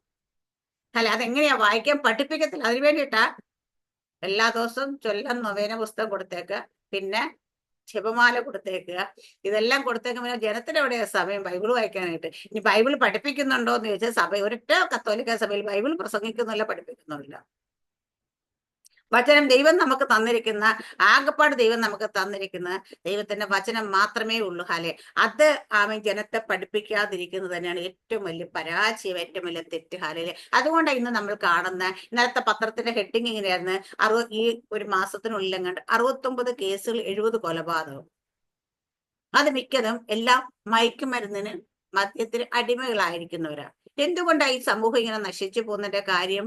അല്ല, അതെങ്ങനെയാ വായിക്കാൻ പഠിപ്പിക്കത്തില്ല. അതിന് വേണ്ടിയിട്ടാ എല്ലാ ദിവസവും ചൊല്ലാൻ നൊവേന പുസ്തകം കൊടുത്തേക്കുക, പിന്നെ ജപമാല കൊടുത്തേക്കുക. ഇതെല്ലാം കൊടുത്തേക്കുമ്പോൾ ജനത്തിന് എവിടെയാ സമയം ബൈബിൾ വായിക്കാനായിട്ട്? ഇനി ബൈബിൾ പഠിപ്പിക്കുന്നുണ്ടോ എന്ന് ചോദിച്ചാൽ സഭ ഒരൊറ്റ കത്തോലിക്ക സഭയിൽ ബൈബിൾ പ്രസംഗിക്കുന്നില്ല, പഠിപ്പിക്കുന്നില്ല. വചനം ദൈവം നമുക്ക് തന്നിരിക്കുന്ന, ആകപ്പാട് ദൈവം നമുക്ക് തന്നിരിക്കുന്ന ദൈവത്തിന്റെ വചനം മാത്രമേ ഉള്ളൂ. ഹാലെ, അത് ജനത്തെ പഠിപ്പിക്കാതിരിക്കുന്നത് തന്നെയാണ് ഏറ്റവും വലിയ പരാജയം, ഏറ്റവും വലിയ തെറ്റ്. ഹാലയിലെ അതുകൊണ്ടാണ് ഇന്ന് നമ്മൾ കാണുന്ന ഇന്നലത്തെ പത്രത്തിന്റെ ഹെഡിങ് ഇങ്ങനെയായിരുന്നു, ഈ ഒരു മാസത്തിനുള്ളിൽ എങ്ങാണ്ട് 69 കേസുകൾ, 70 കൊലപാതകം. അത് മിക്കതും എല്ലാം മയക്കുമരുന്നിന്, മദ്യത്തിന് അടിമകളായിരിക്കുന്നവരാ. എന്തുകൊണ്ടാണ് ഈ സമൂഹം ഇങ്ങനെ നശിച്ചു പോകുന്നതിന്റെ കാര്യം?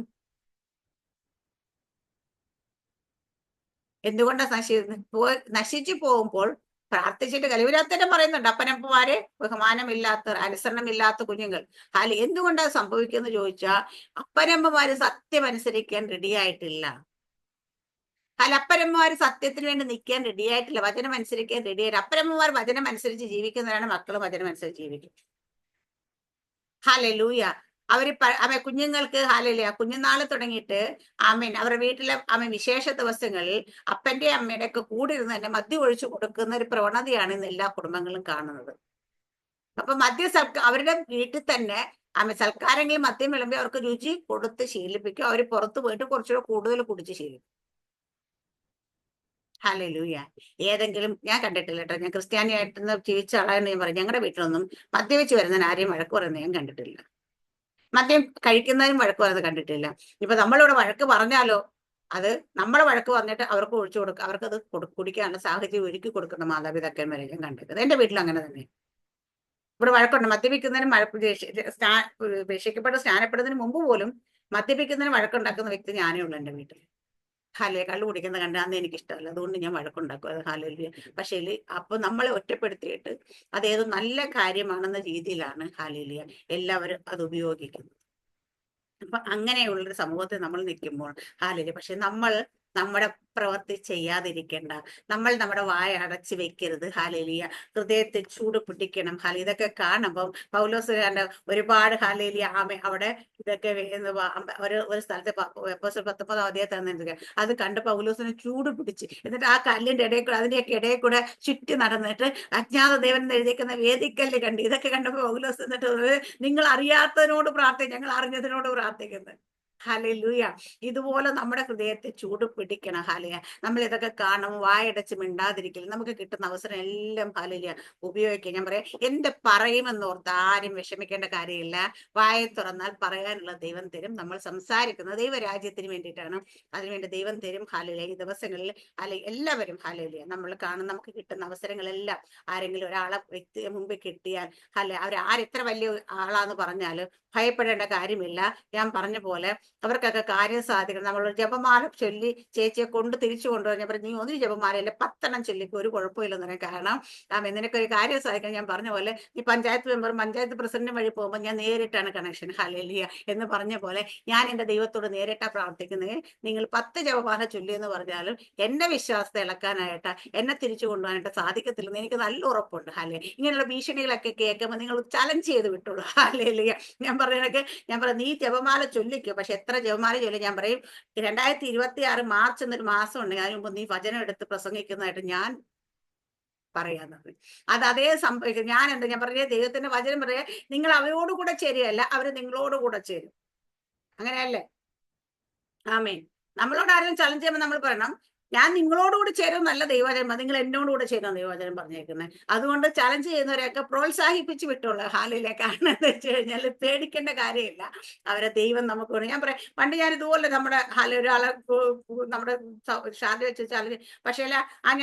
എന്തുകൊണ്ടാണ് നശിച്ചു പോകുമ്പോൾ പ്രാർത്ഥിച്ചിട്ട് കലിവരാത്തന്നെ പറയുന്നുണ്ട്, അപ്പനപ്പന്മാരെ ബഹുമാനമില്ലാത്ത, അനുസരണമില്ലാത്ത കുഞ്ഞുങ്ങൾ. ഹാല് എന്തുകൊണ്ടാണ് സംഭവിക്കുന്നത് ചോദിച്ചാൽ അപ്പനമ്മമാര് സത്യം അനുസരിക്കാൻ റെഡിയായിട്ടില്ല. അപ്പനമ്മമാര് സത്യത്തിന് വേണ്ടി നിൽക്കാൻ റെഡിയായിട്ടില്ല, വചനം അനുസരിക്കാൻ റെഡിയായിട്ട്. അപ്പനമ്മമാർ വചനം അനുസരിച്ച് ജീവിക്കുന്നവരാണ് മക്കൾ വചനം അനുസരിച്ച് ജീവിക്കും. ഹല്ലേലൂയ. അവര് കുഞ്ഞുങ്ങൾക്ക് ഹാലയില്ല, കുഞ്ഞുനാള് തുടങ്ങിയിട്ട് അവരുടെ വീട്ടിലെ വിശേഷ ദിവസങ്ങളിൽ അപ്പന്റെ അമ്മയുടെ ഒക്കെ കൂടെ ഇരുന്ന് തന്നെ മദ്യം ഒഴിച്ചു കൊടുക്കുന്ന ഒരു പ്രവണതയാണ് ഇന്ന് എല്ലാ കുടുംബങ്ങളും കാണുന്നത്. അപ്പൊ അവരുടെ വീട്ടിൽ തന്നെ സൽക്കാരങ്ങളിൽ മദ്യം വിളമ്പി അവർക്ക് രുചി കൊടുത്ത് ശീലിപ്പിക്കും. അവര് പുറത്തു പോയിട്ട് കുറച്ചുകൂടെ കൂടുതൽ കുടിച്ച് ശീലിക്കും. ഹല്ലേലൂയ. ഏതെങ്കിലും ഞാൻ കണ്ടിട്ടില്ല കേട്ടോ, ഞാൻ ക്രിസ്ത്യാനിയായിട്ട് ജീവിച്ച ആളാണെന്ന് ഞാൻ പറയും, ഞങ്ങളുടെ വീട്ടിലൊന്നും മദ്യപിച്ച് വരുന്നതിന് ആരെയും വഴക്ക് പറയുന്നത് ഞാൻ കണ്ടിട്ടില്ല. മദ്യം കഴിക്കുന്നതിനും വഴക്ക് പറയുന്നത് കണ്ടിട്ടില്ല. ഇപ്പൊ നമ്മളിവിടെ വഴക്ക് പറഞ്ഞാലോ, അത് നമ്മളെ വഴക്ക് വന്നിട്ട് അവർക്ക് ഒഴിച്ചു കൊടുക്കുക, അവർക്കത് കുടിക്കാനുള്ള സാഹചര്യം ഒരുക്കി കൊടുക്കുന്ന മാതാപിതാക്കന്മാരെ ഞാൻ കണ്ടിട്ടുണ്ട്. എന്റെ വീട്ടിൽ അങ്ങനെ തന്നെ. ഇവിടെ വഴക്കുണ്ട്, മദ്യപിക്കുന്നതിനും രക്ഷിക്കപ്പെട്ട് സ്നാനപ്പെടുന്നതിന് മുമ്പ് പോലും മദ്യപിക്കുന്നതിന് വഴക്കുണ്ടാക്കുന്ന വ്യക്തി ഞാനേ ഉള്ളൂ എന്റെ വീട്ടിൽ. ഹാലേ, കള്ളു കുടിക്കുന്ന കണ്ട അന്ന് എനിക്ക് ഇഷ്ടമല്ല, അതുകൊണ്ട് ഞാൻ വഴക്കുണ്ടാക്കും. അത് ഹാലലിയ. പക്ഷേ അപ്പൊ നമ്മളെ ഒറ്റപ്പെടുത്തിയിട്ട് അതേത് നല്ല കാര്യമാണെന്ന രീതിയിലാണ് ഹാലലിയ എല്ലാവരും അത് ഉപയോഗിക്കുന്നത്. അപ്പൊ അങ്ങനെയുള്ളൊരു സമൂഹത്തിൽ നമ്മൾ നിൽക്കുമ്പോൾ ഹാലലിയ. പക്ഷെ നമ്മൾ നമ്മുടെ പ്രവൃത്തി ചെയ്യാതിരിക്കേണ്ട, നമ്മൾ നമ്മുടെ വായ അടച്ചു വെക്കരുത്. ഹാലേലിയ. ഹൃദയത്തിൽ ചൂട് പിടിക്കണം. ഇതൊക്കെ കാണുമ്പം പൗലോസുകാരന്റെ ഒരുപാട് ഹാലേലിയ അവിടെ ഇതൊക്കെ ഒരു സ്ഥലത്ത് 19 അധ്യായത്തിൽ അത് കണ്ട് പൗലോസിന് ചൂട് പിടിച്ച്, എന്നിട്ട് ആ കല്ലിന്റെ ഇടയിൽ കൂടെ, അതിന്റെയൊക്കെ ഇടയിൽ കൂടെ ചുറ്റി നടന്നിട്ട് അജ്ഞാത ദേവൻ എഴുതിക്കുന്ന വേദിക്കല്ല് കണ്ട്, ഇതൊക്കെ കണ്ടപ്പോ പൗലോസ് എന്നിട്ട് നിങ്ങൾ അറിയാത്തതിനോട് പ്രാർത്ഥിക്കും, ഞങ്ങൾ അറിഞ്ഞതിനോട് പ്രാർത്ഥിക്കുന്നത്. ഹല്ലേലൂയ. ഇതുപോലെ നമ്മുടെ ഹൃദയത്തെ ചൂട് പിടിക്കണം. ഹാലയ. നമ്മൾ ഇതൊക്കെ കാണും വായടച്ച് മിണ്ടാതിരിക്കില്ല. നമുക്ക് കിട്ടുന്ന അവസരം എല്ലാം ഹാലലിയ ഉപയോഗിക്കുക. ഞാൻ പറയാം, എന്ത് പറയുമെന്ന് ഓർത്ത് ആരും വിഷമിക്കേണ്ട കാര്യമില്ല. വായ തുറന്നാൽ പറയാനുള്ള ദൈവം തരും. നമ്മൾ സംസാരിക്കുന്നത് ദൈവരാജ്യത്തിന് വേണ്ടിയിട്ടാണ്, അതിനുവേണ്ടി ദൈവം തരും. ഹാലലിയ. ഈ ദിവസങ്ങളിൽ എല്ലാവരും ഹാലലിയ നമ്മൾ കാണും, നമുക്ക് കിട്ടുന്ന അവസരങ്ങളെല്ലാം ആരെങ്കിലും ഒരാളെ വ്യക്തിയെ മുമ്പിൽ കിട്ടിയാൽ എത്ര വലിയ ആളാന്ന് പറഞ്ഞാലും ഭയപ്പെടേണ്ട കാര്യമില്ല. ഞാൻ പറഞ്ഞ പോലെ അവർക്കൊക്കെ കാര്യം സാധിക്കണം. നമ്മളൊരു ജപമാല ചൊല്ലി ചേച്ചിയെ കൊണ്ട് തിരിച്ചു കൊണ്ടുവരാൻ പറഞ്ഞു, നീ ഒരു ജപമാലയല്ലേ 10 ചൊല്ലിക്ക് ഒരു കുഴപ്പമില്ലെന്ന് പറയാം. കാരണം നിനക്കൊരു കാര്യം സാധിക്കണം. ഞാൻ പറഞ്ഞ പോലെ നീ പഞ്ചായത്ത് മെമ്പറും പഞ്ചായത്ത് പ്രസിഡന്റും വഴി പോകുമ്പോൾ ഞാൻ നേരിട്ടാണ് കണക്ഷൻ. ഹല്ലേലൂയ എന്ന് പറഞ്ഞ പോലെ ഞാൻ എൻ്റെ ദൈവത്തോട് നേരിട്ടാ പ്രാർത്ഥിക്കുന്നത്. നിങ്ങൾ 10 ജപമാല ചൊല്ലി എന്ന് പറഞ്ഞാലും എന്റെ വിശ്വാസത്തെ ഇളക്കാനായിട്ട്, എന്നെ തിരിച്ചു കൊണ്ടുപോകാനായിട്ട് സാധിക്കത്തില്ലെന്ന് എനിക്ക് നല്ല ഉറപ്പുണ്ട്. ഇങ്ങനെയുള്ള ഭീഷണികളൊക്കെ കേൾക്കുമ്പോൾ നിങ്ങൾ ചലഞ്ച് ചെയ്ത് വിട്ടുള്ളൂ. ഹല്ലേലൂയ. ഞാൻ പറയാം, നീ ജപമാല ചൊല്ലിക്കോ, പക്ഷെ എത്ര ജപമാല ചൊല്ലി. ഞാൻ പറയും 2026 മാർച്ച് എന്നൊരു മാസം ഉണ്ട്, അതിന് മുമ്പ് നീ വചനം എടുത്ത് പ്രസംഗിക്കുന്നതായിട്ട് ഞാൻ പറയാന്നത്. അത് അതേ സംഭവിക്കും. ഞാൻ പറഞ്ഞ ദൈവത്തിന്റെ വചനം പറയാ, നിങ്ങൾ അവരോടുകൂടെ ചേരുകയല്ല, അവര് നിങ്ങളോടുകൂടെ ചേരും. അങ്ങനെയല്ലേ? ആമേൻ. നമ്മളോട് ആരെങ്കിലും ചലഞ്ച് ചെയ്യുമ്പോൾ നമ്മൾ പറയണം, ഞാൻ നിങ്ങളോടുകൂടി ചേരും നല്ല ദൈവവചനം, നിങ്ങൾ എന്നോടുകൂടെ ചേരുന്ന ദൈവവചനം പറഞ്ഞേക്കുന്നത്. അതുകൊണ്ട് ചലഞ്ച് ചെയ്യുന്നവരെയൊക്കെ പ്രോത്സാഹിപ്പിച്ച് വിട്ടുള്ള ഹാലിലെ. കാരണം എന്താ വെച്ച് കഴിഞ്ഞാൽ പേടിക്കേണ്ട കാര്യമില്ല, അവരെ ദൈവം നമുക്ക് വേണം. ഞാൻ പറയാം, പണ്ട് ഞാൻ ഇതുപോലെ നമ്മുടെ ഒരാളെ നമ്മുടെ ഷാദി വെച്ച് ചലഞ്ച്, പക്ഷേ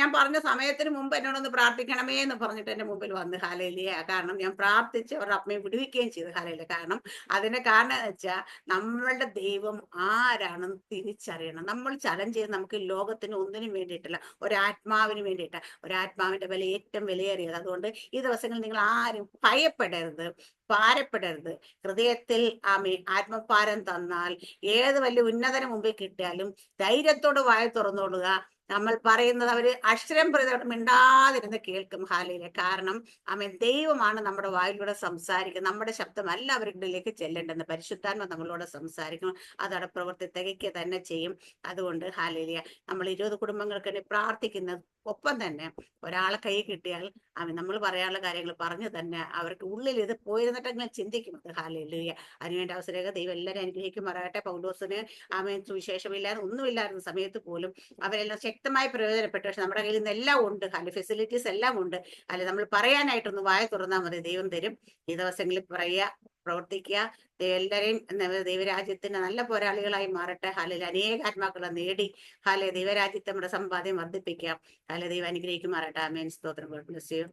ഞാൻ പറഞ്ഞ സമയത്തിന് മുമ്പ് എന്നോടൊന്ന് പ്രാർത്ഥിക്കണമേ എന്ന് പറഞ്ഞിട്ട് എൻ്റെ മുമ്പിൽ വന്ന് ഹാലയിലിയ. കാരണം ഞാൻ പ്രാർത്ഥിച്ച് അവരുടെ അമ്മയെ വിടുവിക്കുകയും ചെയ്തു. ഹാലയില. കാരണം അതിന്റെ കാരണം എന്ന് വെച്ചാൽ നമ്മളുടെ ദൈവം ആരാണെന്ന് തിരിച്ചറിയണം. നമ്മൾ ചലഞ്ച് ചെയ്ത് നമുക്ക് ലോകത്തിന് ഒന്നിനും വേണ്ടിയിട്ടില്ല, ഒരാത്മാവിന് വേണ്ടിയിട്ടാണ്. ഒരാത്മാവിന്റെ വില ഏറ്റവും വിലയേറിയത്. അതുകൊണ്ട് ഈ ദിവസങ്ങളിൽ നിങ്ങൾ ആരും ഭയപ്പെടരുത്, ഭാരപ്പെടരുത്. ഹൃദയത്തിൽ ആത്മഭാരം തന്നാൽ ഏത് വലിയ ഉന്നതന് മുമ്പിൽ കിട്ടിയാലും ധൈര്യത്തോട് വായ തുറന്നോളുക. നമ്മൾ പറയുന്നത് അവര് അക്ഷരം പ്രതി മിണ്ടാതിരുന്ന് കേൾക്കും. ഹാലയിലെ കാരണം ആമേൻ, ദൈവമാണ് നമ്മുടെ വായിലൂടെ സംസാരിക്കുന്നത്. നമ്മുടെ ശബ്ദമല്ല അവരിലേക്ക് ചെല്ലേണ്ടെന്ന്. പരിശുദ്ധാത്മ നമ്മളോട് സംസാരിക്കണം. അതവിടെ പ്രവൃത്തി തികയ്ക്കുക തന്നെ ചെയ്യും. അതുകൊണ്ട് ഹാലയിലിയ നമ്മൾ 20 കുടുംബങ്ങൾക്ക് വേണ്ടി പ്രാർത്ഥിക്കുന്നത്. ഒപ്പം തന്നെ ഒരാളെ കൈ കിട്ടിയാൽ അവൻ നമ്മൾ പറയാനുള്ള കാര്യങ്ങൾ പറഞ്ഞു തന്നെ അവർക്ക് ഉള്ളിൽ ഇത് പോയിരുന്നിട്ടെങ്കിലും ചിന്തിക്കുന്നത്. ഹാലയിലുയ അതിനുവേണ്ടി അവസരമൊക്കെ ദൈവം എല്ലാവരും അനുഗ്രഹിക്കുമാറാകട്ടെ. പൗലോസിന് ആമേൻ സുവിശേഷമില്ലാതെ ഒന്നുമില്ലായിരുന്ന സമയത്ത് പോലും അവരെല്ലാം ശക്തമായി പ്രയോജനപ്പെട്ടു. പക്ഷെ നമ്മുടെ കയ്യിൽ നിന്ന് എല്ലാം ഉണ്ട്, അല്ലെ ഫെസിലിറ്റീസ് എല്ലാം ഉണ്ട്. അല്ലെ നമ്മൾ പറയാനായിട്ടൊന്ന് വായ തുറന്നാൽ മതി, ദൈവം തരും. ഈ ദിവസങ്ങളിൽ പറയുക, പ്രവർത്തിക്കുക. എല്ലാവരെയും ദൈവരാജ്യത്തിന്റെ നല്ല പോരാളികളായി മാറട്ടെ. ഹാലയിൽ അനേക ആത്മാക്കളെ നേടി ഹാലെ ദൈവരാജ്യത്തെ നമ്മുടെ സമ്പാദ്യം വർദ്ധിപ്പിക്കാം. ഹാലെ ദൈവം അനുഗ്രഹിക്കുമാറട്ടെ. ആമേൻ. സ്തോത്രം.